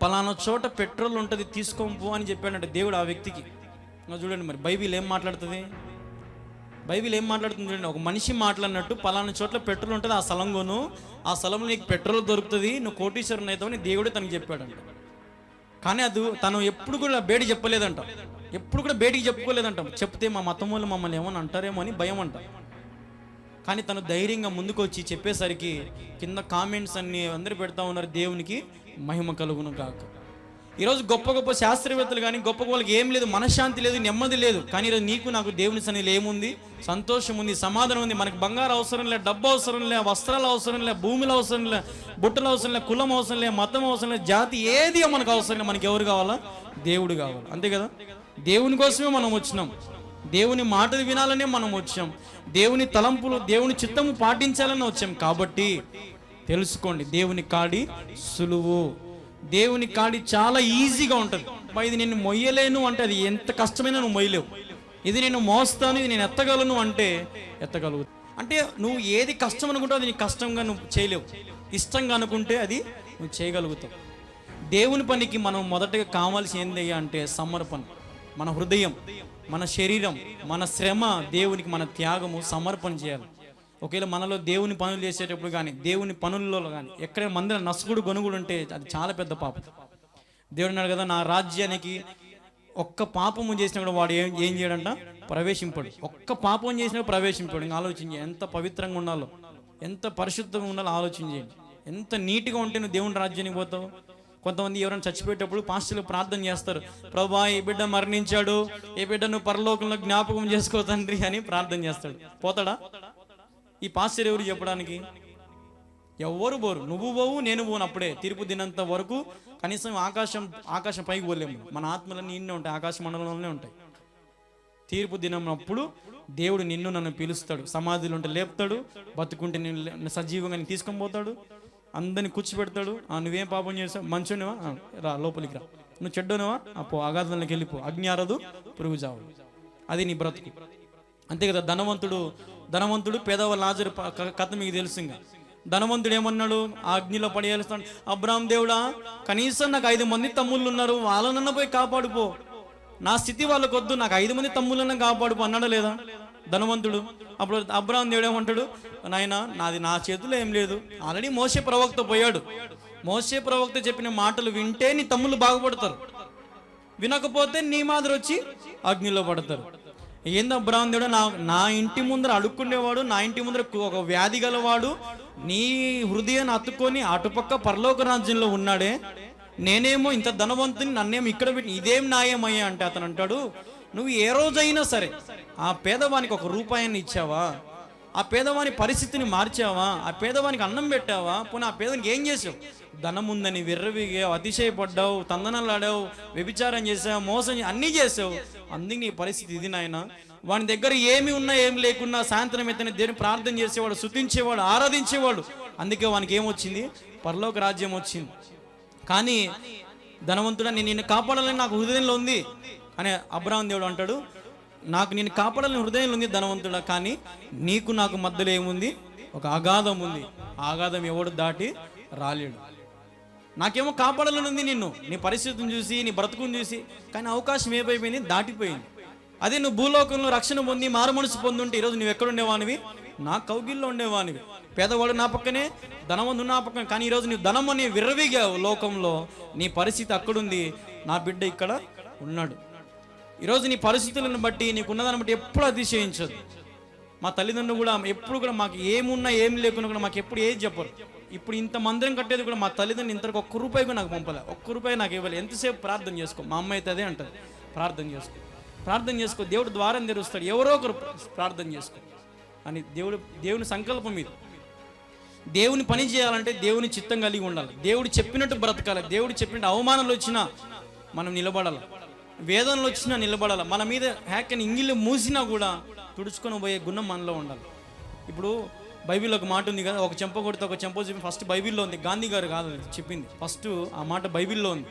పలానా చోట పెట్రోల్ ఉంటుంది తీసుకోపో అని చెప్పాడంటే దేవుడు ఆ వ్యక్తికి. చూడండి మరి బైబిల్ ఏం మాట్లాడుతుంది, చూడండి. ఒక మనిషి మాట్లాడినట్టు పలానా చోట్ల పెట్రోల్ ఉంటుంది, ఆ స్థలంలోను, ఆ స్థలంలో నీకు పెట్రోల్ దొరుకుతుంది, నువ్వు కోటీశ్వరుని అవుతావు అని దేవుడే తనకి చెప్పాడంట. కానీ అది తను ఎప్పుడు కూడా బయటికి చెప్పలేదంట, ఎప్పుడు కూడా బయటికి చెప్పుకోలేదంట. చెప్తే మా మతం వాళ్ళు మమ్మల్ని ఏమని అంటారేమో అని భయం అంట. కానీ తను ధైర్యంగా ముందుకు వచ్చి చెప్పేసరికి కింద కామెంట్స్ అన్ని అందరూ పెడతా ఉన్నారు, దేవునికి మహిమ కలుగును కాక. ఈరోజు గొప్ప గొప్ప శాస్త్రవేత్తలు కానీ గొప్ప వాళ్ళకి ఏం లేదు, మనశ్శాంతి లేదు, నెమ్మది లేదు. కానీ ఈరోజు నీకు నాకు దేవుని సన్నిధిలో ఏముంది? సంతోషం ఉంది, సమాధానం ఉంది. మనకు బంగారు అవసరం లే, డబ్బు అవసరం లే, వస్త్రాలు అవసరం లే, భూములు అవసరం లే, బుట్టలు అవసరం లే, కులం అవసరం లే, మతం అవసరం లే, జాతి ఏది మనకు అవసరం లే. మనకి ఎవరు కావాలా? దేవుడు కావాలి. అంతే కదా? దేవుని కోసమే మనం వచ్చినాం. దేవుని మాటలు వినాలనే మనం వచ్చాం. దేవుని తలంపులు, దేవుని చిత్తము పాటించాలని వచ్చాం. కాబట్టి తెలుసుకోండి, దేవుని కాడి సులువు. దేవుని కాడి చాలా ఈజీగా ఉంటుంది. ఇది నేను మొయ్యలేను అంటే అది ఎంత కష్టమైనా నువ్వు మొయ్యలేవు. ఇది నేను మోస్తాను, ఇది నేను ఎత్తగలను అంటే ఎత్తగలుగు. అంటే నువ్వు ఏది కష్టం అనుకుంటావు అది నీకు కష్టంగా నువ్వు చేయలేవు. ఇష్టంగా అనుకుంటే అది నువ్వు చేయగలుగుతావు. దేవుని పనికి మనం మొదటగా కావాల్సి ఏంది అంటే సమర్పణ. మన హృదయం, మన శరీరం, మన శ్రమ దేవునికి, మన త్యాగము సమర్పణ చేయాలి. ఒకవేళ మనలో దేవుని పనులు చేసేటప్పుడు కానీ, దేవుని పనుల్లో కానీ ఎక్కడైనా మందిర నసుగుడు గొనుగుడు ఉంటే అది చాలా పెద్ద పాపం. దేవుడు అన్నాడు కదా, నా రాజ్యానికి ఒక్క పాపము చేసినా కూడా వాడు ఏం చేయడంట? ప్రవేశింపడు. ఒక్క పాపం చేసినా ప్రవేశింపడు. ఇంకా ఆలోచించి ఎంత పవిత్రంగా ఉండాలో, ఎంత పరిశుద్ధంగా ఉండాలో ఆలోచించేయండి. ఎంత నీట్గా ఉంటే నువ్వు దేవుని రాజ్యానికి పోతావు. కొంతమంది ఎవరైనా చచ్చిపోయేటప్పుడు పాస్టర్లు ప్రార్థన చేస్తారు, ప్రభువా ఏ బిడ్డ మరణించాడు, ఏ బిడ్డను పరలోకంలో జ్ఞాపకం చేసుకో తండ్రి అని ప్రార్థన చేస్తాడు. పోతాడా? ఈ పాస్టర్ ఎవరు చెప్పడానికి? ఎవరు పోరు. నువ్వు పోవు, నేను పోను. అప్పుడే తీర్పు దినంత వరకు కనీసం ఆకాశం పైకి పోలేము. మన ఆత్మలన్నీ ఇన్నే ఉంటాయి, ఆకాశ మండలంలోనే ఉంటాయి. తీర్పు దినం అప్పుడు దేవుడు నిన్ను నన్ను పిలుస్తాడు. సమాధిలో ఉంటే లేపుతాడు, బతుకుంటే నేను సజీవంగా తీసుకొని పోతాడు, అందరిని కూర్చోబెడతాడు. నువ్వేం పాపం చేసావు? మంచునేవా? రా లోపలికి రా. నువ్వు చెడ్డోనేవా? అపో అగాధంలోకి వెళ్ళిపో. అగ్ని ఆరదు, పురుగు చావు. అది నీ బ్రతుకు. అంతే కదా? ధనవంతుడు పేదవాళ్ళ లాజరు కథ మీకు తెలుసు. ఇంకా ధనవంతుడు ఏమన్నాడు? ఆ అగ్నిలో పడేస్తాడు. అబ్రాహాం దేవుడా, కనీసం నాకు 5 మంది తమ్ముళ్ళు ఉన్నారు, వాళ్ళనన్నా పోయి కాపాడుపో. నా స్థితి వాళ్ళకు వద్దు, నాకు 5 మంది తమ్ముళ్ళన్నా కాపాడుపో అన్నాడా లేదా ధనవంతుడు? అప్పుడు అబ్రాహాం దేవుడు ఏమంటాడు? నాయన నా చేతిలో ఏం లేదు. ఆల్రెడీ మోషే ప్రవక్త పోయాడు. మోషే ప్రవక్త చెప్పిన మాటలు వింటే నీ తమ్ముళ్ళు బాగుపడతారు, వినకపోతే నీ మాదిరి వచ్చి అగ్నిలో పడతారు. ఏంది అబ్రాహాం దేవుడు, నా ఇంటి ముందర అడుక్కునేవాడు, నా ఇంటి ముందర ఒక వ్యాధి గలవాడు నీ హృదయాన్ని అతుక్కొని అటుపక్క పరలోక రాజ్యంలో ఉన్నాడే, నేనేమో ఇంత ధనవంతుని నన్నేమో ఇక్కడ పెట్టి ఇదేం న్యాయమయ్యా అంటే అతను అంటాడు, నువ్వు ఏ రోజైనా సరే ఆ పేదవానికి 1 రూపాయిని ఇచ్చావా? ఆ పేదవాని పరిస్థితిని మార్చావా? ఆ పేదవానికి అన్నం పెట్టావా? పోనీ ఆ పేదవానికి ఏం చేసావు? ధనం ఉందని విర్రవిగావు, అతిశయపడ్డావు, తందనలాడావు, వ్యభిచారం చేసావు, మోసం అన్నీ చేసావు. అందుకు నీ పరిస్థితి ఇది నాయన. వాని దగ్గర ఏమి ఉన్నా ఏం లేకున్నా సాయంత్రం అయితే దేవుని ప్రార్థన చేసేవాడు, స్తుతించేవాడు, ఆరాధించేవాడు. అందుకే వానికి ఏమొచ్చింది? పరలోక రాజ్యం వచ్చింది. కానీ ధనవంతుడా, నేను నిన్ను కాపాడాలని నాకు హృదయంలో ఉంది అని అబ్రాహాం దేవుడు అంటాడు, నాకు నేను కాపాడాలని హృదయంలో ఉంది ధనవంతుడా, కానీ నీకు నాకు మధ్యలో ఏముంది? ఒక అగాధం ఉంది. ఆ అగాధం ఎవడు దాటి రాలేడు. నాకేమో కాపాడాలని ఉంది నిన్ను, నీ పరిస్థితిని చూసి, నీ బ్రతుకుని చూసి, కానీ అవకాశం ఏమైపోయింది? దాటిపోయింది. అదే నువ్వు భూలోకంలో రక్షణ పొంది మారు మనసు పొందుంటే ఈరోజు నువ్వు ఎక్కడ ఉండేవానివి? నా కౌగిల్లో ఉండేవానివి. పేదవాడు నా పక్కనే, ధనవంతుడు నా పక్కనే. కానీ ఈరోజు నువ్వు ధనం అని విర్రవీగావు లోకంలో. నీ పరిస్థితి అక్కడుంది, నా బిడ్డ ఇక్కడ ఉన్నాడు. ఈరోజు నీ పరిస్థితులను బట్టి, నీకున్నదాన్ని బట్టి ఎప్పుడు అతిశయించదు. మా తల్లిదండ్రులు కూడా ఎప్పుడు కూడా మాకు ఏమున్నా ఏం లేకున్నా కూడా మాకు ఎప్పుడు ఏది చెప్పరు. ఇప్పుడు ఇంత మందిరం కట్టేది కూడా మా తల్లిదండ్రులు ఇంతకు 1 రూపాయి కూడా నాకు పంపలే, 1 రూపాయి నాకు ఇవ్వాలి. ఎంతసేపు ప్రార్థన చేసుకో, మా అమ్మ అయితే అదే అంటది, ప్రార్థన చేసుకో, దేవుడు ద్వారం తెరుస్తాడు, ఎవరో ఒకరు ప్రార్థన చేసుకో అని. దేవుని సంకల్పం ఇది. దేవుని పని చేయాలంటే దేవుని చిత్తం కలిగి ఉండాలి. దేవుడు చెప్పినట్టు బ్రతకాలి. దేవుడు చెప్పినట్టు అవమానాలు వచ్చినా మనం నిలబడాలి, వేదనలు వచ్చినా నిలబడాలి. మన మీద హ్యాకని ఇంగిళ్ళు మూసినా కూడా తుడుచుకొని పోయే గుణం మనలో ఉండాలి. ఇప్పుడు బైబిల్లో ఒక మాట ఉంది కదా, ఒక చెంప కొడితే ఒక చెంప చెప్పి, ఫస్ట్ బైబిల్లో ఉంది, గాంధీ గారు కాదు చెప్పింది, ఫస్ట్ ఆ మాట బైబిల్లో ఉంది.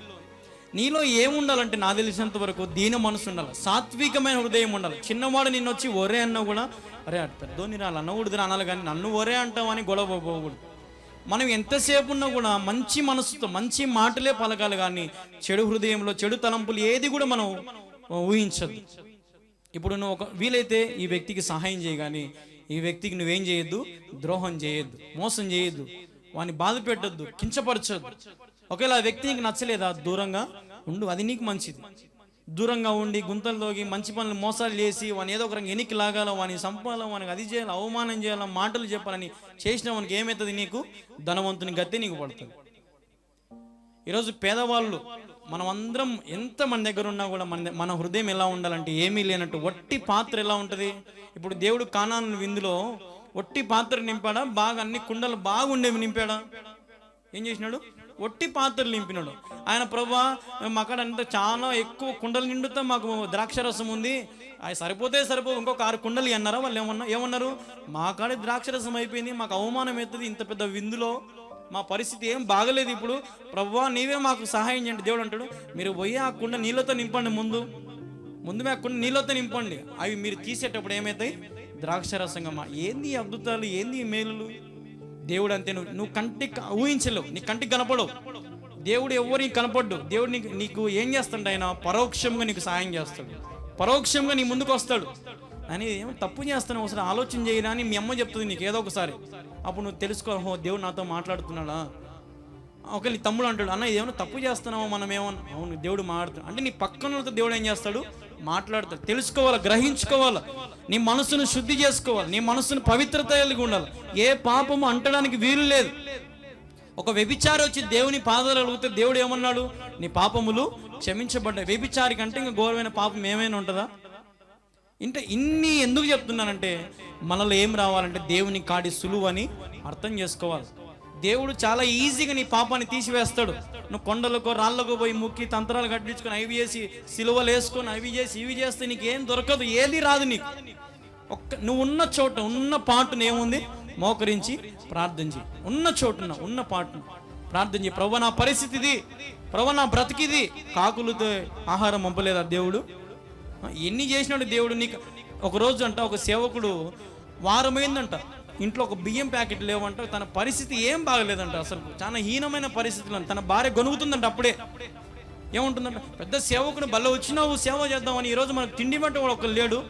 నీలో ఏముండాలంటే నాకు తెలిసినంత వరకు దీన మనసు ఉండాలి, సాత్వికమైన హృదయం ఉండాలి. చిన్నవాడు నిన్ను వచ్చి ఒరే అన్నా కూడా, అరే పెద్దోని రాళ్ళు అన్నకూడదు అనాలి, కానీ నన్ను ఒరే అంటావని గొడవ పోకూడదు. మనం ఎంతసేపు ఉన్నా కూడా మంచి మనసుతో మంచి మాటలే పలకాలి, కానీ చెడు హృదయంలో చెడు తలంపులు ఏది కూడా మనం ఊహించద్దు. ఇప్పుడు నువ్వు వీలైతే ఈ వ్యక్తికి సహాయం చేయి, కానీ ఈ వ్యక్తికి నువ్వేం చేయొద్దు? ద్రోహం చేయొద్దు, మోసం చేయొద్దు, వాడిని బాధ పెట్టద్దు, కించపరచొద్దు. ఒకవేళ ఆ వ్యక్తి నీకు నచ్చలేదా, దూరంగా ఉండు, అది నీకు మంచిది. దూరంగా ఉండి గుంతల్లోకి మంచి పనులు మోసాలు చేసి వాని ఏదో ఒక రంగా ఎనికి లాగాలో, వాని సంపాలో, వానికి అది చేయాలి, అవమానం చేయాలి, మాటలు చెప్పాలని చేసిన వానికి ఏమవుతుంది? నీకు ధనవంతుని గతే నీకు పడుతుంది. ఈరోజు పేదవాళ్ళు మనం అందరం ఎంత మన దగ్గర ఉన్నా కూడా మన హృదయం ఎలా ఉండాలంటే ఏమీ లేనట్టు ఒట్టి పాత్ర ఎలా ఉంటుంది. ఇప్పుడు దేవుడు కానాను విందులో ఒట్టి పాత్ర నింపాడా, బాగా అన్ని కుండలు బాగుండేవి నింపాడా? ఏం చేసినాడు? ఒట్టి పాత్రలు నింపినాడు. ఆయన ప్రభువా మాకాడ అంతా చాలా ఎక్కువ కుండలు నిండుతా మాకు ద్రాక్షరసం ఉంది, అది సరిపోతే ఇంకొక 6 కుండలు అన్నారా వాళ్ళు? ఏమన్నారు? మా కాడ ద్రాక్షరసం అయిపోయింది, మాకు అవమానం అవుతుంది ఇంత పెద్ద విందులో, మా పరిస్థితి ఏం బాగలేదు, ఇప్పుడు ప్రభువా నీవే మాకు సహాయం చేయండి. దేవుడు అంటాడు, మీరు పోయి ఆ కుండ నీళ్ళతో నింపండి, ముందు ఆ కుండ నీళ్ళతో నింపండి, అవి మీరు తీసేటప్పుడు ఏమవుతాయి? ద్రాక్షరసంగా. ఏంది అద్భుతాలు, ఏంది మేలులు? దేవుడు అంతే, నువ్వు కంటికి ఊహించలేవు, నీ కంటికి కనపడవు. దేవుడు ఎవరికి కనపడ్డు. దేవుడు నీకు ఏం చేస్తాడు? ఆయన పరోక్షంగా నీకు సాయం చేస్తాడు, పరోక్షంగా నీ ముందుకు వస్తాడు. అని ఏమో తప్పు చేస్తాను ఒకసారి ఆలోచన చేయరా అని మీ అమ్మ చెప్తుంది నీకు ఏదో ఒకసారి. అప్పుడు నువ్వు తెలుసుకో, దేవుడు నాతో మాట్లాడుతున్నాడా. ఒకవేళ నీ తమ్ముడు అంటాడు, అన్న ఏమైనా తప్పు చేస్తున్నామో మనం ఏమన్నా, అవును దేవుడు మాట్లాడుతున్నాడు అంటే నీ పక్కన దేవుడు ఏం చేస్తాడు? మాట్లాడతాడు. తెలుసుకోవాలా, గ్రహించుకోవాలా, నీ మనసును శుద్ధి చేసుకోవాలి, నీ మనసును పవిత్రత కలిగి ఉండాలి. ఏ పాపము అంటడానికి వీలు లేదు. ఒక వ్యభిచారి వచ్చి దేవుని పాదాలు అడిగితే దేవుడు ఏమన్నాడు? నీ పాపములు క్షమించబడ్డాయి. వ్యభిచారి కంటే ఇంకా ఘోరమైన పాపం ఏమైనా ఉంటుందా? అంటే ఇన్ని ఎందుకు చెప్తున్నానంటే మనలో ఏం రావాలంటే దేవుని కాడి సులువు అని అర్థం చేసుకోవాలి. దేవుడు చాలా ఈజీగా నీ పాపాన్ని తీసివేస్తాడు. నువ్వు కొండలకు రాళ్ళకు పోయి ముక్కి తంత్రాలు కట్టించుకొని అవి చేసి సిలువలు వేసుకొని అవి చేసి ఇవి చేస్తే నీకు ఏం దొరకదు, ఏది రాదు నీకు. నువ్వు ఉన్న చోట ఉన్న పాటును ఏముంది? మోకరించి ప్రార్థించి ఉన్న చోటున ఉన్న పాటును ప్రార్థించి, ప్రభువా నా పరిస్థితి ఇది, ప్రభువా నా బ్రతికిది, కాకులతో ఆహారం పంపలేదా దేవుడు? ఎన్ని చేసినాడు దేవుడు నీకు. ఒకరోజు అంట ఒక సేవకుడు వారమైందంట, ఇంట్లో ఒక బియ్యం ప్యాకెట్ లేవంట, తన పరిస్థితి ఏం బాగలేదంట, అసలు చాలా హీనమైన పరిస్థితులు. తన భార్య గొనుగుతుందంట. అప్పుడే ఏముంటుందంట, పెద్ద సేవకుడు బల్ల వచ్చినావు సేవ చేద్దామని, ఈరోజు మనకు తిండి బట్ట ఒకరు లేడు,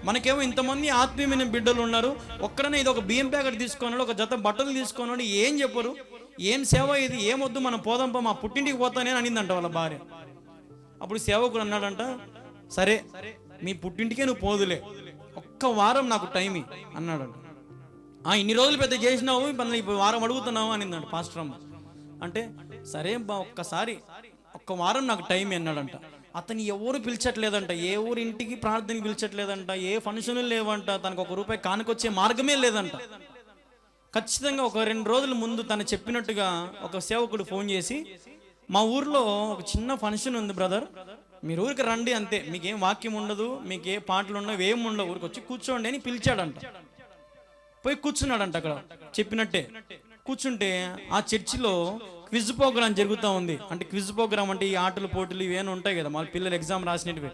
మనకేమో ఇంతమంది ఆత్మీయమైన బిడ్డలు ఉన్నారు, ఒక్కడనే ఇది ఒక బియ్యం ప్యాకెట్ తీసుకున్నాడు, ఒక జత బట్టలు తీసుకున్నాడు, ఏం చెప్పరు, ఏం సేవ ఇది, ఏమొద్దు మనం పోదాంపా, మా పుట్టింటికి పోతానే అనిందంట వాళ్ళ భార్య. అప్పుడు సేవకుడు అన్నాడంట, సరే మీ పుట్టింటికే నువ్వు పోదులే, ఒక్క వారం నాకు టైం అన్నాడంట. ఇన్ని రోజులు పెద్ద చేసినావు, ఇప్పుడు వారం అడుగుతున్నావు అనిందంట పాస్టర్ అమ్మ. అంటే సరే బా ఒక్క వారం నాకు టైం అన్నాడంట. అతను ఎవరు పిలిచట్లేదంట, ఏ ఊరి ఇంటికి ప్రార్థనకి పిలిచట్లేదంట, ఏ ఫంక్షన్లు లేవంట, తనకు ₹1 కానుకొచ్చే మార్గమే లేదంట. ఖచ్చితంగా ఒక 2 రోజుల ముందు తను చెప్పినట్టుగా ఒక సేవకుడు ఫోన్ చేసి, మా ఊర్లో ఒక చిన్న ఫంక్షన్ ఉంది బ్రదర్, మీరు ఊరికి రండి అంతే, మీకేం వాక్యం ఉండదు, మీకు ఏ పాటలు ఉండవు, ఏం ఉండవు, ఊరికి వచ్చి కూర్చోండి అని పిలిచాడంట. పోయి కూర్చున్నాడంట. అక్కడ చెప్పినట్టే కూర్చుంటే ఆ చర్చిలో క్విజ్ ప్రోగ్రామ్ జరుగుతూ ఉంది. అంటే క్విజ్ ప్రోగ్రామ్ అంటే ఈ ఆటలు పోటీలు ఇవేనా ఉంటాయి కదా, మా పిల్లలు ఎగ్జామ్ రాసినవి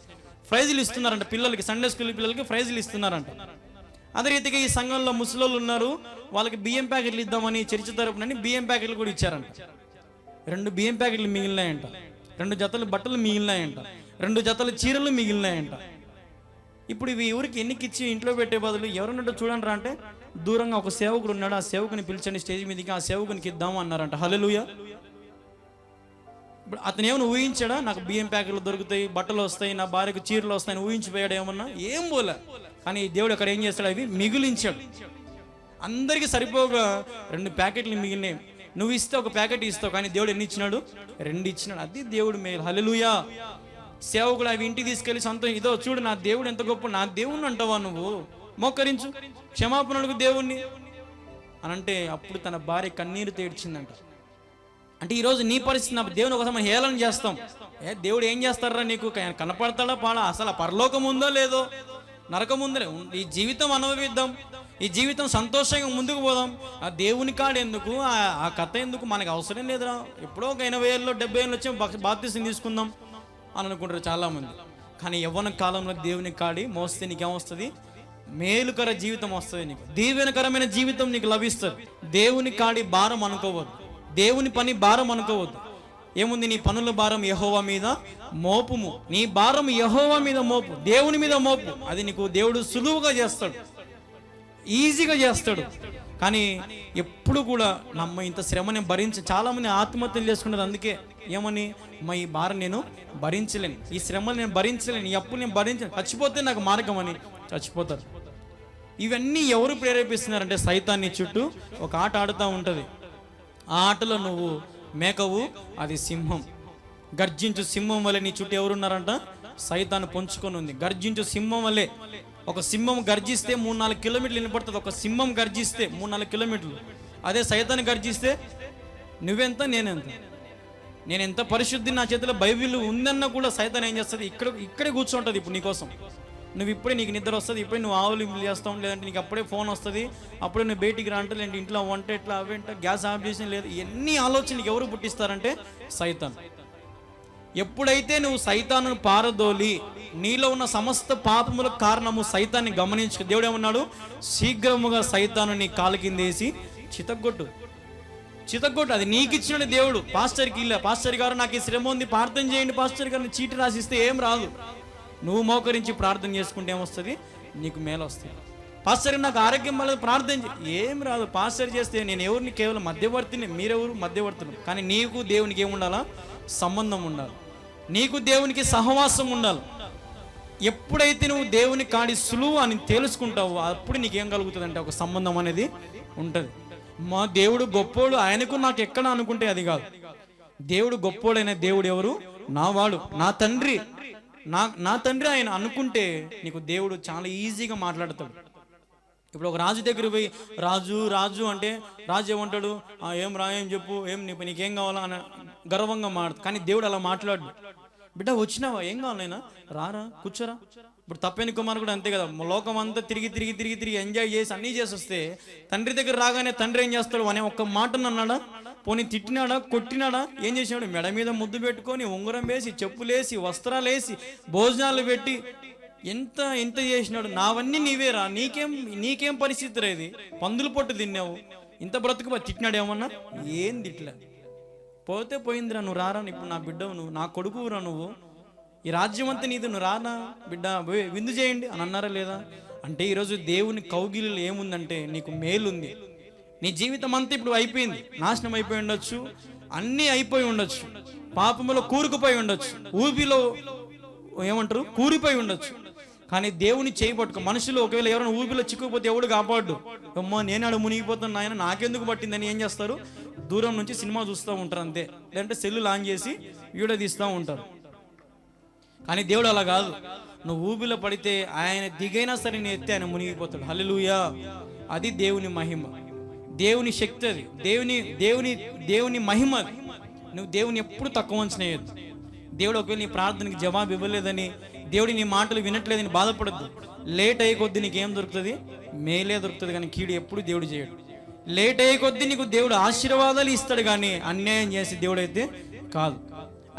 ప్రైజులు ఇస్తున్నారంట పిల్లలకి, సండే స్కూల్ పిల్లలకి ప్రైజులు ఇస్తున్నారంట. అదే రీతిగా ఈ సంఘంలో ముసలోళ్ళు ఉన్నారు, వాళ్ళకి బియ్యం ప్యాకెట్లు ఇద్దామని చర్చి తరపునని బియ్యం ప్యాకెట్లు కూడా ఇచ్చారంట. 2 బియ్యం ప్యాకెట్లు మిగిలినాయంట, 2 జతలు బట్టలు మిగిలినాయంట, 2 జతలు చీరలు మిగిలినాయంట. ఇప్పుడు ఇవి ఊరికి ఎన్నికిచ్చి ఇంట్లో పెట్టే బదులు ఎవరున్నట్టు చూడండి రా అంటే, దూరంగా ఒక సేవకుడు ఉన్నాడు, ఆ సేవకుని పిలిచండి స్టేజ్ మీదకి, ఆ సేవకునికి ఇద్దాము అన్నారంట. హల్లెలూయా. ఇప్పుడు అతను ఏమైనా ఊహించాడా, నాకు బియ్యం ప్యాకెట్లు దొరుకుతాయి, బట్టలు వస్తాయి, నా భార్యకు చీరలు వస్తాయని ఊహించిపోయాడు ఏమన్నా? ఏం పోలే. కానీ దేవుడు అక్కడ ఏం చేస్తాడు, అవి మిగిలించాడు. అందరికీ సరిపోగా 2 ప్యాకెట్లు మిగిలినాయి. నువ్వు ఇస్తే ఒక ప్యాకెట్ ఇస్తావు, కానీ దేవుడు ఎన్ని ఇచ్చినాడు? 2 ఇచ్చినాడు. అది దేవుడు మేలు. హల్లెలూయా. సేవకుడు అవి ఇంటికి తీసుకెళ్ళి సంతోషం, ఇదో చూడు నా దేవుడు ఎంత గొప్ప, నా దేవుణ్ణి అంటావా నువ్వు, మోకరించు, క్షమాపణకు దేవుణ్ణి అని అంటే, అప్పుడు తన భార్య కన్నీరు తేడ్చిందంట. అంటే ఈరోజు నీ పరిస్థితి, నా దేవుని ఒకసారి మనం హేళన చేస్తాం. దేవుడు ఏం చేస్తారా నీకు, కనపడతాడా పాడా, అసలు పరలోకం ఉందో లేదో, నరకం ఉందో, ఈ జీవితం అనుభవిద్దాం, ఈ జీవితం సంతోషంగా ముందుకు పోదాం. ఆ దేవుని కాడు ఎందుకు, ఆ కథ ఎందుకు, మనకు అవసరం లేదురా, ఎప్పుడో ఒక 80 ఏళ్ళు 70 ఏళ్ళు వచ్చి బాప్తిసం తీసుకుందాం అని అనుకుంటారు చాలామంది. కానీ యవ్వన కాలంలో దేవుని కాడి మోస్తే నీకేమొస్తుంది? మేలుకర జీవితం వస్తుంది, నీకు దీవెనకరమైన జీవితం నీకు లభిస్తుంది. దేవుని కాడి భారం అనుకోవద్దు, దేవుని పని భారం అనుకోవద్దు. ఏముంది, నీ పనుల భారం యెహోవా మీద మోపుము, నీ భారం యెహోవా మీద మోపు, దేవుని మీద మోపు. అది నీకు దేవుడు సులువుగా చేస్తాడు, ఈజీగా చేస్తాడు. కానీ ఎప్పుడు కూడా ఇంత శ్రమని చాలా మంది ఆత్మహత్యలు చేసుకున్నారు. అందుకే ఏమని, ఈ భారం నేను భరించలేను, ఈ శ్రమలు నేను భరించలేను, ఈ అప్పులు నేను భరించలేను, చచ్చిపోతే నాకు మార్గం అని చచ్చిపోతారు. ఇవన్నీ ఎవరు ప్రేరేపిస్తున్నారంటే, సైతాన్ని చుట్టూ ఒక ఆట ఆడుతూ ఉంటుంది. ఆ ఆటలో నువ్వు మేకవు, అది సింహం. గర్జించు సింహం వలె నీ చుట్టూ ఎవరున్నారంట? సైతాను పొంచుకొని ఉంది. గర్జించు సింహం వలె. ఒక సింహం గర్జిస్తే 3-4 కిలోమీటర్లు వినపడుతుంది. ఒక సింహం గర్జిస్తే 3-4 కిలోమీటర్లు. అదే సైతాను గర్జిస్తే నువ్వెంత నేనెంత. నేను ఎంత పరిశుద్ధి, నా చేతిలో బైబిల్ ఉందన్న కూడా సైతాన్ ఏం చేస్తుంది? ఇక్కడే కూర్చుంటుంది. ఇప్పుడు నీకోసం నువ్వు ఇప్పుడే, నీకు నిద్ర వస్తుంది, ఇప్పుడే నువ్వు ఆవులు చేస్తావు, లేదంటే నీకు అప్పుడే ఫోన్ వస్తుంది, అప్పుడే నువ్వు బయటికి రా అంటే, లేదంటే ఇంట్లో వంట ఎట్లా అవేంట, గ్యాస్ ఆఫ్ చేసిన లేదు, ఎన్ని ఆలోచనలు ఎవరు పుట్టిస్తారంటే సైతాన్. ఎప్పుడైతే నువ్వు సైతాను పారదోలి నీలో ఉన్న సమస్త పాపములకు కారణము సైతాన్ని గమనించు. దేవుడు ఏమన్నాడు? శీఘ్రముగా సైతాను నీ కాలు కింద వేసి చితగ్గొట్టు. అది నీకు ఇచ్చిన దేవుడు. పాస్టర్కి ఇలా, పాస్టర్ గారు నాకు ఈ శ్రమ ఉంది, ప్రార్థన చేయండి పాస్టర్ గారు, చీటి రాసిస్తే ఏం రాదు. నువ్వు మోకరించి ప్రార్థన చేసుకుంటే ఏమొస్తుంది? నీకు మేలు వస్తుంది. పాస్టర్ నాకు ఆరోగ్యం వల్ల ప్రార్థన ఏం రాదు. పాస్టర్ చేస్తే నేను ఎవరిని, కేవలం మధ్యవర్తిని, మీరెవరు మధ్యవర్తులు. కానీ నీకు దేవునికి ఏముండాలా? సంబంధం ఉండాలి. నీకు దేవునికి సహవాసం ఉండాలి. ఎప్పుడైతే నువ్వు దేవుని కాడి సులువు అని తెలుసుకుంటావో అప్పుడు నీకేం కలుగుతుంది అంటే ఒక సంబంధం అనేది ఉంటుంది. మా దేవుడు గొప్పోడు, ఆయనకు నాకు ఎక్కడ అనుకుంటే అది కాదు. దేవుడు గొప్పోడైన దేవుడు ఎవరు? నా వాడు, నా తండ్రి, నా తండ్రి ఆయన అనుకుంటే నీకు దేవుడు చాలా ఈజీగా మాట్లాడతాడు. ఇప్పుడు ఒక రాజు దగ్గర పోయి రాజు అంటే రాజు ఏమంటాడు? ఏం చెప్పు, నీకేం కావాలా అని గర్వంగా మాట్లాడు. కానీ దేవుడు అలా మాట్లాడు. బిడ్డ వచ్చినావా, ఏం కావాలైనా రారా, కూర్చోరా. ఇప్పుడు తప్పని కుమార్ కూడా అంతే కదా. లోకం అంతా తిరిగి ఎంజాయ్ చేసి అన్నీ చేసి వస్తే తండ్రి దగ్గర రాగానే తండ్రి ఏం చేస్తాడు? అనే ఒక్క మాటను అన్నాడా? పోనీ తిట్టినాడా, కొట్టినాడా? ఏం చేసినాడు? మెడ మీద ముద్దు పెట్టుకొని, ఉంగరం వేసి, చెప్పులేసి, వస్త్రాలు వేసి, భోజనాలు పెట్టి ఎంత చేసినాడు. నావన్నీ నీవేరా, నీకేం పరిస్థితి రా ఇది? పందులు పొట్టు తిన్నావు, ఇంత బ్రతుకు. తిట్టినాడు ఏమన్నా? ఏం తిట్లే. పోతే పోయిందిరా, నువ్వు రారా, ఇప్పుడు నా బిడ్డవు, నువ్వు నా కొడుకురా, నువ్వు ఈ రాజ్యం అంతా నీది, నువ్వు రానా బిడ్డ, విందు చేయండి అని అన్నారా లేదా? అంటే ఈరోజు దేవుని కౌగిలిలో ఏముందంటే నీకు మేలుంది. నీ జీవితం అంతా ఇప్పుడు అయిపోయింది, నాశనం అయిపోయి ఉండొచ్చు, అన్నీ అయిపోయి ఉండొచ్చు, పాపములో కూరుకుపోయి ఉండొచ్చు, ఊపిలో ఏమంటారు కూరిపోయి ఉండొచ్చు. కానీ దేవుని చేయబట్టుకో. మనుషులు ఒకవేళ ఎవరైనా ఊపిలో చిక్కుపోతే ఎవడు కాపాడు? అమ్మా నేను ఆడ మునిగిపోతాను నాయన, నాకెందుకు పట్టిందని ఏం చేస్తారు? దూరం నుంచి సినిమా చూస్తూ ఉంటారు అంతే, లేదంటే సెల్లు లాంచ్ చేసి వీడియో తీస్తూ ఉంటారు. కానీ దేవుడు అలా కాదు. నువ్వు ఊపిలో పడితే ఆయన దిగైనా సరే నీ ఎత్తే ఆయన మునిగిపోతాడు. హల్లెలూయా. అది దేవుని మహిమ, దేవుని శక్తి, అది దేవుని మహిమ. అది నువ్వు దేవుని ఎప్పుడు తక్కువ అంచనేయద్దు. దేవుడు ఒకవేళ నీ ప్రార్థనకి జవాబు ఇవ్వలేదని, దేవుడు నీ మాటలు వినట్లేదని బాధపడద్దు. లేట్ అయ్యే కొద్దీ నీకేం దొరుకుతుంది? మేలే దొరుకుతుంది. కానీ కీడు ఎప్పుడు దేవుడు చేయడు. లేట్ అయ్యే కొద్దీ నీకు దేవుడు ఆశీర్వాదాలు ఇస్తాడు, కానీ అన్యాయం చేసే దేవుడు అయితే కాదు.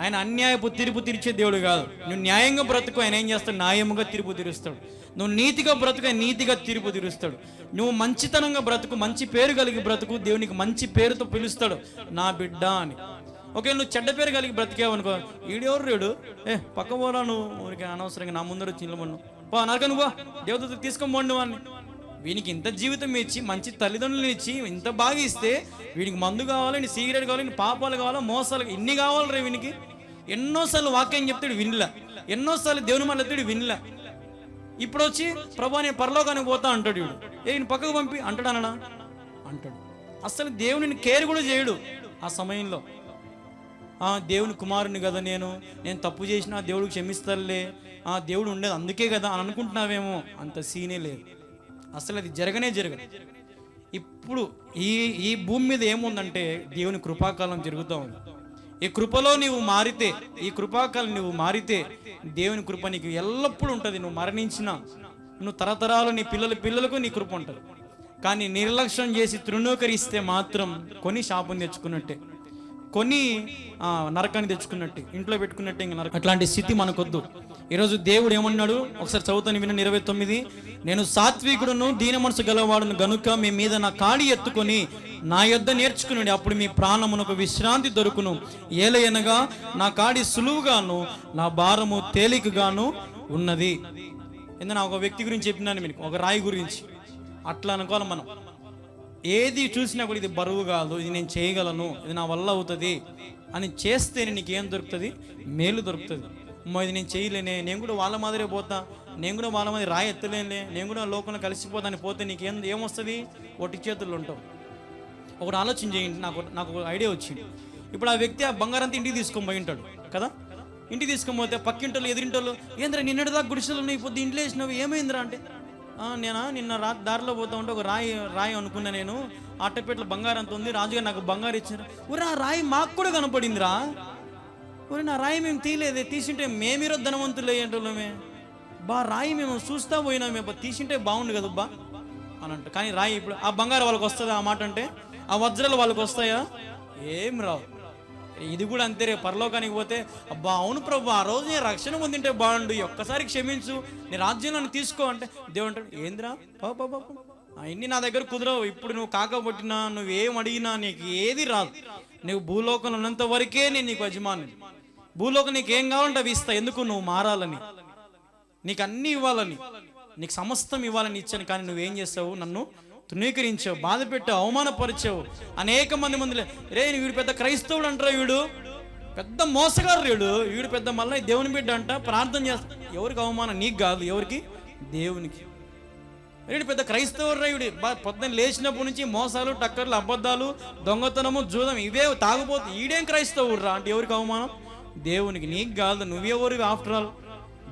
ఆయన అన్యాయపు తీర్పు తీర్చే దేవుడు కాదు. నువ్వు న్యాయంగా బ్రతుకు, ఆయన ఏం చేస్తాడు? న్యాయంగా తీర్పు తీరుస్తాడు. నువ్వు నీతిగా బ్రతుకు, ఆయన నీతిగా తీర్పు తీరుస్తాడు. నువ్వు మంచితనంగా బ్రతుకు, మంచి పేరు కలిగి బ్రతుకు, దేవునికి మంచి పేరుతో పిలుస్తాడు, నా బిడ్డ అని. ఓకే, నువ్వు చెడ్డ పేరు కలిగి బ్రతికావు అనుకో, ఈడెవరు రేడు, పక్క పోరా, నువ్వు ఊరికి అనవసరంగా నా ముందర వచ్చి నిలబడు, పో నరక, నువ్వు దేవతకు తీసుకొని అని. వీనికి ఇంత జీవితం ఇచ్చి, మంచి తల్లిదండ్రులు ఇచ్చి, ఇంత బాగా ఇస్తే, వీడికి మందు కావాలి, సిగరెట్ కావాలి, పాపాలు కావాలా, మోసాలు, ఇన్ని కావాలి రే వీనికి. ఎన్నోసార్లు వాక్యం చెప్తాడు వినలా, ఎన్నోసార్లు దేవుని మాట ఎత్తాడు వినలా. ఇప్పుడు వచ్చి ప్రభా నేను పరలోకానికి పోతా అంటాడు. వీడు ఈయన పక్కకు పంపి అంటాడు అనడా? అంటాడు. అసలు దేవుని కేర్ కూడా చేయడు ఆ సమయంలో. దేవుని కుమారుని కదా నేను తప్పు చేసినా దేవుడికి క్షమిస్తారులే, దేవుడు ఉండేది అందుకే కదా అని అనుకుంటున్నావేమో. అంత సీనే లేదు, అసలు అది జరగనే జరగదు. ఇప్పుడు ఈ భూమి మీద ఏముందంటే దేవుని కృపాకాలం జరుగుతూ ఉంది. ఈ కృపలో నీవు మారితే, ఈ కృపాకాలం నువ్వు మారితే దేవుని కృప నీకు ఎల్లప్పుడూ ఉంటుంది. నువ్వు మరణించినా, నువ్వు తరతరాలు నీ పిల్లలకు నీ కృప ఉంటుంది. కానీ నిర్లక్ష్యం చేసి తృణీకరిస్తే మాత్రం కొని శాపం తెచ్చుకున్నట్టే, కొన్ని నరకాన్ని తెచ్చుకున్నట్టు, ఇంట్లో పెట్టుకున్నట్టే ఇంకా నరకం. అట్లాంటి స్థితి మనకొద్దు. ఈరోజు దేవుడు ఏమన్నాడు? ఒకసారి చదువుతాను వినండి. 29, నేను సాత్వికుడును దీన మనసు గలవాడును గనుక మీ మీద నా కాడి ఎత్తుకొని నా యొద్ద నేర్చుకునండి, అప్పుడు మీ ప్రాణమునకు విశ్రాంతి దొరుకును. ఏలయనగా నా కాడి సులువుగాను నా భారము తేలికగాను ఉన్నది. ఎందుకంటే ఒక వ్యక్తి గురించి చెప్పినాను మీకు, ఒక రాయి గురించి. అట్లా అనుకోవాలి మనం. ఏది చూసినా కూడా ఇది బరువు కాదు, ఇది నేను చేయగలను, ఇది నా వల్ల అవుతుంది అని చేస్తేనే నీకేం దొరుకుతుంది? మేలు దొరుకుతుంది. ఇది నేను చేయలేనే, నేను కూడా వాళ్ళ మాదిరే పోతా, నేను కూడా వాళ్ళ మాదిరి రాయి ఎత్తలేనే, నేను కూడా లోకంలో కలిసిపోతాను పోతే ఏమొస్తుంది? ఒట్టి చేతుల్లో ఉంటావు. ఒకటి ఆలోచన చేయండి. నాకు ఒక ఐడియా వచ్చింది. ఇప్పుడు ఆ వ్యక్తి ఆ బంగారంతా ఇంటికి తీసుకొని పోయి ఉంటాడు, కదా. ఇంటికి తీసుకొని పోతే పక్కింటోళ్ళు ఎదిరింటోళ్ళు, ఏంద్రా నిన్నటిదాకా గుడిసెలు ఉన్నాయి, పొద్దు ఇంట్లో వేసినావు, ఏమైందిరా అంటే, నేనా నిన్న దారిలో పోతా ఉంటే ఒక రాయి అనుకున్నా, నేను అట్టపేటలో బంగారం అంత ఉంది, రాజుగారు నాకు బంగారం ఇచ్చారు. ఊరా ఆ రాయి మాకు కూడా కనపడిందిరా. ఊరి నా రాయి మేము తీయలేదే, తీసింటే మేమీరో ధనవంతులు అయ్యేటోళ్ళమే బా, రాయి మేము చూస్తా పోయినామే బా, తీసింటే బాగుండు కదా బా అని అంట. కానీ రాయి ఇప్పుడు ఆ బంగారం వాళ్ళకి వస్తుందా ఆ మాట అంటే, ఆ వజ్రాలు వాళ్ళకి వస్తాయా? ఏం రావు. ఇది కూడా అంతే, రేపు పరలోకానికి పోతే అబ్బా అవును ప్రభు ఆ రోజు నేను రక్షణ పొందింటే బాగుండు, ఒక్కసారి క్షమించు, నీ రాజ్యంలో తీసుకో అంటే దేవుడు అంటాడు, ఏందిరా పాప అవన్నీ నా దగ్గర కుదరవు. ఇప్పుడు నువ్వు కాకపట్టినా, నువ్వేం అడిగినా నీకు ఏది రాదు. నువ్వు భూలోకంలో ఉన్నంత వరకే నేను నీకు యజమాని. భూలోకం నీకు ఏం కావాలంటే అవి ఇస్తా. ఎందుకు? నువ్వు మారాలని, నీకు అన్నీ ఇవ్వాలని, నీకు సమస్తం ఇవ్వాలని ఇచ్చాను. కానీ నువ్వేం చేస్తావు? నన్ను తృణీకరించావు, బాధ పెట్టావు, అవమానపరిచావు. అనేక మందిలే రే వీడు పెద్ద క్రైస్తవుడు అంటారా, వీడు పెద్ద మోసగారు, వీడు పెద్ద మళ్ళీ దేవుని బిడ్డ అంట, ప్రార్థన చేస్తా. ఎవరికి అవమానం? నీకు కాదు, ఎవరికి? దేవునికి. వీడు పెద్ద క్రైస్తవుడు, వీడు పొద్దున్న లేచినప్పటి నుంచి మోసాలు, టక్కర్లు, అబద్ధాలు, దొంగతనము, జూదం ఇవే తాగుపోతు, ఈడేం క్రైస్తవుడు రా అంటే ఎవరికి అవమానం? దేవునికి. నీకు కాదు, నువ్వెవరికి? ఆఫ్టర్ ఆల్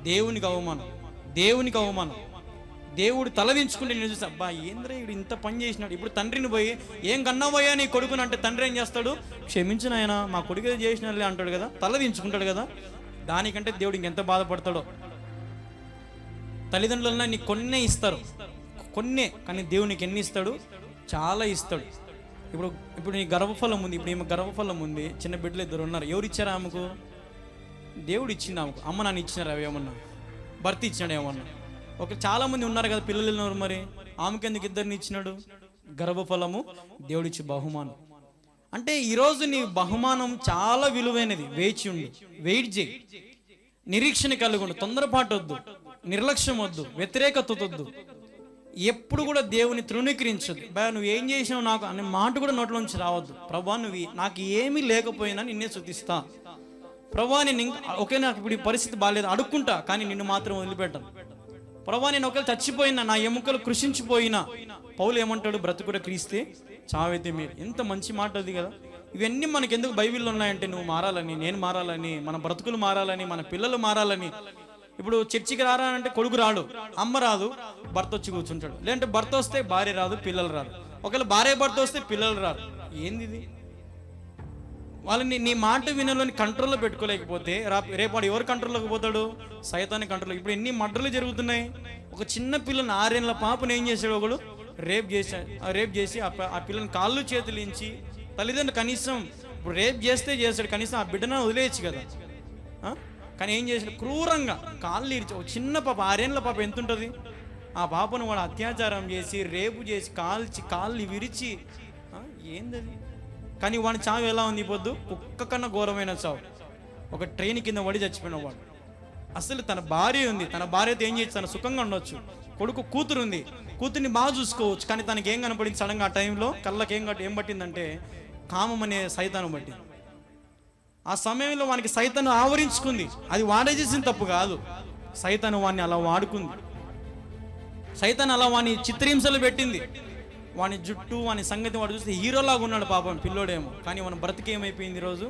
దేవునికి అవమానం, దేవునికి అవమానం. దేవుడు తలదించుకుంటే నేను చూసా, అబ్బా ఏంద్రా వీడు ఇంత పని చేసినాడు. ఇప్పుడు తండ్రిని పోయి ఏం కన్నావయ్యా నీ కొడుకుని అంటే తండ్రి ఏం చేస్తాడు? క్షమించిన ఆయన మా కొడుకు చేసినలే అంటాడు కదా, తలదించుకుంటాడు కదా. దానికంటే దేవుడు ఇంకెంత బాధపడతాడో. తల్లిదండ్రులన్నా నీకు కొన్నే ఇస్తారు, కొన్నే, కానీ దేవునికి ఎన్ని ఇస్తాడు? చాలా ఇస్తాడు. ఇప్పుడు నీ గర్భఫలం ఉంది, ఇప్పుడు ఈమె గర్భఫలం ఉంది, చిన్న బిడ్డలు 2 ఉన్నారు. ఎవరు ఇచ్చారా ఆమెకు? దేవుడు ఇచ్చింది ఆమెకు. అమ్మ నాన్న ఇచ్చినారు అవి ఏమన్నా? భర్త ఇచ్చినాడు ఏమన్నా? చాలా మంది ఉన్నారు కదా పిల్లలు ఉన్నారు, మరి ఆమెకు ఎందుకు 2 ఇచ్చినాడు? గర్భఫలము దేవుడిచ్చి బహుమానం. అంటే ఈరోజు నీ బహుమానం చాలా విలువైనది. వేచి ఉండు, వెయిట్ చేయి, నిరీక్షణ కలిగి ఉండు, తొందరపాటు వద్దు, నిర్లక్ష్యం వద్దు, వ్యతిరేకత వద్దు. ఎప్పుడు కూడా దేవుని తృణీకరించదు. బా నువ్వు ఏం చేసినావు నాకు అనే మాట కూడా నోట్లోంచి రావద్దు. ప్రభా నువ్వు నాకు ఏమీ లేకపోయినా నిన్నే స్తుతిస్తా. ప్రభా నేను ఒకే నాకు ఇప్పుడు ఈ పరిస్థితి బాగాలేదు అడుక్కుంటా, కానీ నిన్ను మాత్రం వదిలిపెట్టాను. ప్రభా నేను ఒకవేళ చచ్చిపోయినా, నా ఎముకలు కృషించిపోయినా, పౌలు ఏమంటాడు? బ్రతుకుడ క్రీస్తే చావైతే మీరు. ఎంత మంచి మాట అది కదా. ఇవన్నీ మనకి ఎందుకు బైబిల్లో ఉన్నాయంటే నువ్వు మారాలని, నేను మారాలని, మన బ్రతుకులు మారాలని, మన పిల్లలు మారాలని. ఇప్పుడు చర్చికి రారా అంటే కొడుకు రాడు, అమ్మ రాదు, భర్త వచ్చి కూర్చుంటాడు. లేదంటే భర్త వస్తే భార్య రాదు, పిల్లలు రాదు. ఒకవేళ భార్య భర్త వస్తే పిల్లలు రాదు. ఏంది ఇది? వాళ్ళని నీ మాట వినలోని కంట్రోల్లో పెట్టుకోలేకపోతే రేపాడు ఎవరు కంట్రోల్లోకి పోతాడు? సైతాన్ని కంట్రోల్. ఇప్పుడు ఎన్ని మర్డర్లు జరుగుతున్నాయి. ఒక చిన్న పిల్లని 6 ఏళ్ల పాపను ఏం చేశాడు? ఒకడు రేప్ చేసి ఆ పిల్లని కాళ్ళు చేతులు ఇచ్చి, తల్లిదండ్రులు కనీసం ఇప్పుడు రేప్ చేస్తాడు, కనీసం ఆ బిడ్డను వదిలేయచ్చు కదా. కానీ ఏం చేసాడు? క్రూరంగా కాళ్ళు ఇరిచి, ఒక చిన్న పాప 6 ఏళ్ల పాప ఎంత ఉంటుంది? ఆ పాపను వాడు అత్యాచారం చేసి, రేపు చేసి, కాళ్ళు విరిచి, ఏందది? కానీ వాడి చావు ఎలా ఉంది? పొద్దు కుక్క కన్నా ఘోరమైన చావు. ఒక ట్రైన్ కింద పడి చచ్చిపోయిన వాడు. అసలు తన భార్య ఉంది, తన భార్యతో ఏం చేసి తన సుఖంగా ఉండొచ్చు. కూతురు ఉంది, కూతుర్ని బాగా చూసుకోవచ్చు. కానీ తనకి ఏం కనపడింది? సడన్గా ఆ టైంలో కళ్ళకి ఏం పట్టిందంటే కామం అనే సైతాను పట్టింది. ఆ సమయంలో వానికి సైతాను ఆవరించుకుంది. అది వాడే చేసిన తప్పు కాదు, సైతాను వాడిని అలా వాడుకుంది. సైతాను అలా వాడిని చిత్రహింసలు పెట్టింది. వాని జుట్టు, వాని సంగతి వాడు చూస్తే హీరోలాగా ఉన్నాడు పాపం పిల్లోడేమో. కానీ మన బ్రతికేమైపోయింది ఈరోజు?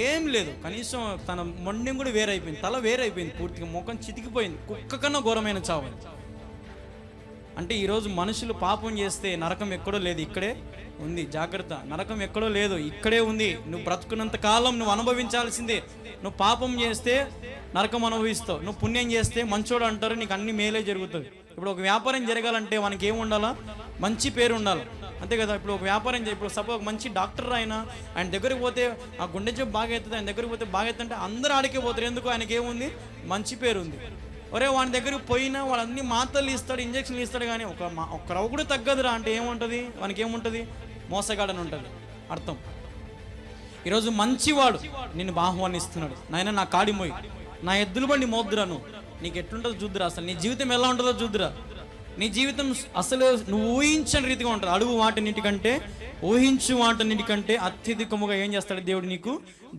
ఏం లేదు. కనీసం తన మొండెం కూడా వేరైపోయింది, తల వేరైపోయింది, పూర్తిగా ముఖం చితికిపోయింది. కుక్క కన్నా ఘోరమైన చావు. అంటే ఈరోజు మనుషులు పాపం చేస్తే నరకం ఎక్కడో లేదు, ఇక్కడే ఉంది. జాగ్రత్త, నరకం ఎక్కడో లేదు, ఇక్కడే ఉంది. నువ్వు బ్రతుకున్నంత కాలం నువ్వు అనుభవించాల్సిందే. నువ్వు పాపం చేస్తే నరకం అనుభవిస్తావు, నువ్వు పుణ్యం చేస్తే మంచోడు అంటారు, నీకు అన్ని మేలే జరుగుతుంది. ఇప్పుడు ఒక వ్యాపారం జరగాలంటే మనకి ఏమి ఉండాలా? మంచి పేరు ఉండాలి, అంతే కదా. ఇప్పుడు ఒక వ్యాపారం ఇప్పుడు సపోజ్ మంచి డాక్టర్ అయినా ఆయన దగ్గరికి పోతే ఆ గుండె జబ్బు బాగా అవుతుంది, ఆయన దగ్గరికి పోతే బాగా అవుతుందంటే అందరూ ఆడికే పోతారు. ఎందుకు? ఆయనకి ఏముంది? మంచి పేరు ఉంది. ఒరే వాని దగ్గరికి పోయినా వాడు అన్ని మాత్రలు ఇస్తాడు, ఇంజక్షన్లు ఇస్తాడు, కానీ ఒక రవ్వ కూడా తగ్గదురా అంటే ఏముంటుంది? వానికి ఏముంటుంది? మోసగాడని ఉంటుంది అర్థం. ఈరోజు మంచివాడు నిన్ను ఆహ్వానిస్తున్నాడు, నాయన నా కాడిమోయి, నా ఎద్దులు బండి మోద్దురాను, నీకు ఎట్లుంటుందో చూద్దురా, అసలు నీ జీవితం ఎలా ఉంటుందో చూద్దురా. నీ జీవితం అసలు నువ్వు ఊహించని రీతిగా ఉంటుంది. అడుగు వాటన్నిటికంటే, ఊహించు వాటన్నిటికంటే అత్యధికముగా ఏం చేస్తాడు దేవుడు? నీకు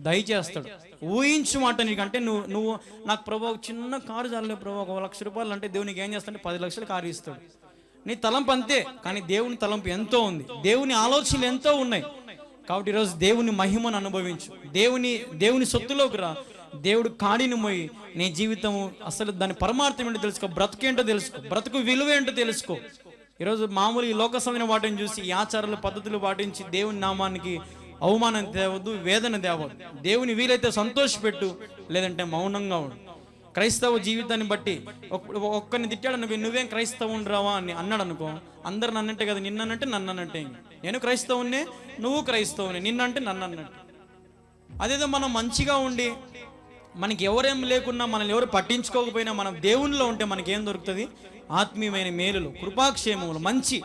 దయచేస్తాడు. ఊహించు వాటన్నిటికంటే నువ్వు నాకు ప్రభు చిన్న కారు చాలే ప్రభు, 1 లక్ష రూపాయలు అంటే దేవునికి ఏం చేస్తాడంటే 10 లక్షల కారు ఇస్తాడు. నీ తలంపు అంతే, కానీ దేవుని తలంపు ఎంతో ఉంది, దేవుని ఆలోచనలు ఎంతో ఉన్నాయి. కాబట్టి ఈరోజు దేవుని మహిమను అనుభవించు, దేవుని సొత్తులోకి రా. దేవుడు కాడిని మోయి నీ జీవితము అసలు దాని పరమార్థం ఏంటో తెలుసుకో, బ్రతుకేంటో తెలుసుకో, బ్రతుకు విలువ ఏంటో తెలుసుకో. ఈరోజు మామూలు ఈ లోక సంబంధమైన వాటిని చూసి ఈ ఆచారాలు పద్ధతులు పాటించి దేవుని నామానికి అవమానం తేవద్దు, వేదన తేవద్దు. దేవుని వీలైతే సంతోషపెట్టు, లేదంటే మౌనంగా ఉండు. క్రైస్తవ జీవితాన్ని బట్టి ఒక్కరిని తిట్టాడు అనుకో, నువ్వేం క్రైస్తవుని రావా అని అన్నాడు అనుకో, అందరు నన్నంటే కదా, నిన్నంటే నన్ను అన్నట్టే. నేను క్రైస్తవునే, నువ్వు క్రైస్తవునే, నిన్నంటే నన్ను అన్నట్టు. అదేదో మనం మంచిగా ఉండి మనకి ఎవరేం లేకున్నా, మనల్ని ఎవరు పట్టించుకోకపోయినా, మనం దేవునిలో ఉంటే మనకేం దొరుకుతుంది? ఆత్మీయమైన మేలులు, కృపాక్షేమములు, మంచి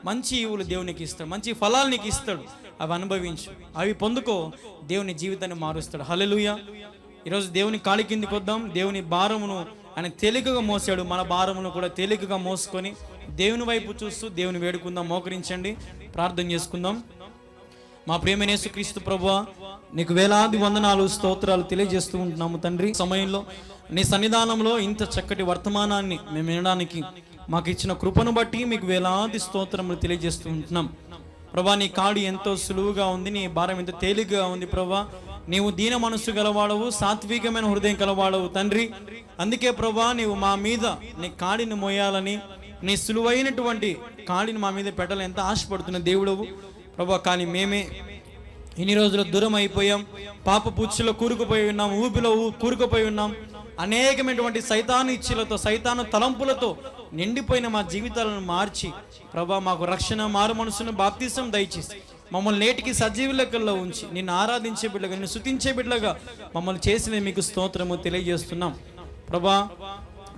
మంచి ఈవులు దేవునికి ఇస్తాడు, మంచి ఫలాలు నీకు ఇస్తాడు. అవి అనుభవించు, అవి పొందుకో, దేవుని జీవితాన్ని మారుస్తాడు. హల్లెలూయా. ఈరోజు దేవుని కాలి కిందికి వద్దాం. దేవుని భారమును ఆయన తేలికగా మోసాడు, మన భారమును కూడా తేలికగా మోసుకొని దేవుని వైపు చూస్తూ దేవుని వేడుకుందాం. మోకరించండి, ప్రార్థన చేసుకుందాం. మా ప్రియమైన యేసుక్రీస్తు ప్రభువా, నీకు వేలాది వందనాలు, స్తోత్రాలు తెలియజేస్తూ ఉంటున్నాము తండ్రి. సమయంలో నీ సన్నిధానంలో ఇంత చక్కటి వర్తమానాన్ని మేము వినడానికి మాకు ఇచ్చిన కృపను బట్టి మీకు వేలాది స్తోత్రములు తెలియజేస్తూ ఉంటున్నాం ప్రభా. నీ కాడి ఎంతో సులువుగా ఉంది, నీ భారం ఎంతో తేలిగ్గా ఉంది ప్రభా. నీవు దీన మనస్సు గలవాడవు, సాత్వికమైన హృదయం గలవాడవు తండ్రి. అందుకే ప్రభా, నీవు మా మీద నీ కాడిని మోయాలని, నీ సులువైనటువంటి కాడిని మా మీద పెట్టాలని ఎంత ఆశపడుతున్న దేవుడవు ప్రభా. కానీ మేమే ఇన్ని రోజులు దూరం అయిపోయాం, పాప పుచ్చులో కూరుకుపోయి ఉన్నాం, ఊపిలో కూరుకుపోయి ఉన్నాం. అనేకమైనటువంటి సైతాను ఇచ్ఛలతో, సైతాను తలంపులతో నిండిపోయిన మా జీవితాలను మార్చి ప్రభా, మాకు రక్షణ, మారు మనసును, బాప్తిసం దయచేసి మమ్మల్ని నేటికి సజీవ లెక్కల్లో ఉంచి నిన్ను ఆరాధించే బిడ్డగా, నిన్ను స్తుతించే బిడ్డగా మమ్మల్ని చేసిన మీకు స్తోత్రము తెలియజేస్తున్నాం ప్రభా.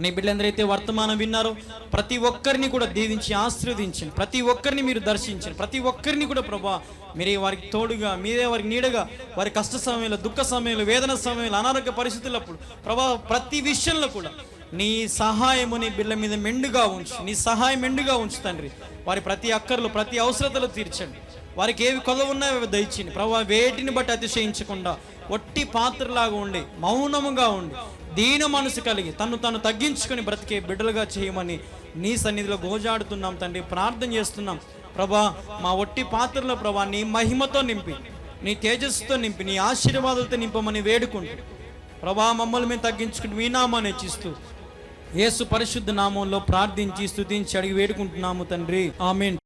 నీ బిడ్డలందరైతే వర్తమానం విన్నారో ప్రతి ఒక్కరిని కూడా దీవించి ఆశీర్వదించండి. ప్రతి ఒక్కరిని మీరు దర్శించండి. ప్రతి ఒక్కరిని కూడా ప్రభా, మీరే వారికి తోడుగా, మీరే వారికి నీడగా, వారి కష్ట సమయంలో, దుఃఖ సమయంలో, వేదన సమయంలో, అనారోగ్య పరిస్థితులప్పుడు ప్రభా, ప్రతి విషయంలో కూడా నీ సహాయము నీ బిడ్డల మీద మెండుగా ఉంచు, నీ సహాయం మెండుగా ఉంచు తండ్రి. వారి ప్రతి అక్కర్లు, ప్రతి అవసరతలు తీర్చండి. వారికి ఏవి కొదవ ఉన్నాయో అవి దయచేయండి ప్రభా. వేటిని బట్టి అతిశయించకుండా ఒట్టి పాత్రలాగా ఉండి, మౌనముగా ఉండి, దీన మనసు కలిగి తను తగ్గించుకొని బ్రతికే బిడ్డలుగా చేయమని నీ సన్నిధిలో గోజాడుతున్నాం తండ్రి, ప్రార్థన చేస్తున్నాం ప్రభా. మా ఒట్టి పాత్రలో ప్రభా నీ మహిమతో నింపి, నీ తేజస్సుతో నింపి, నీ ఆశీర్వాదాలతో నింపమని వేడుకుంటూ ప్రభా, మమ్మల్ని మేము తగ్గించుకుని మీ నామాన్ని హెచ్చిస్తూ యేసు పరిశుద్ధ నామంలో ప్రార్థించి స్తుతించి అడిగి వేడుకుంటున్నాము తండ్రి. ఆమేన్.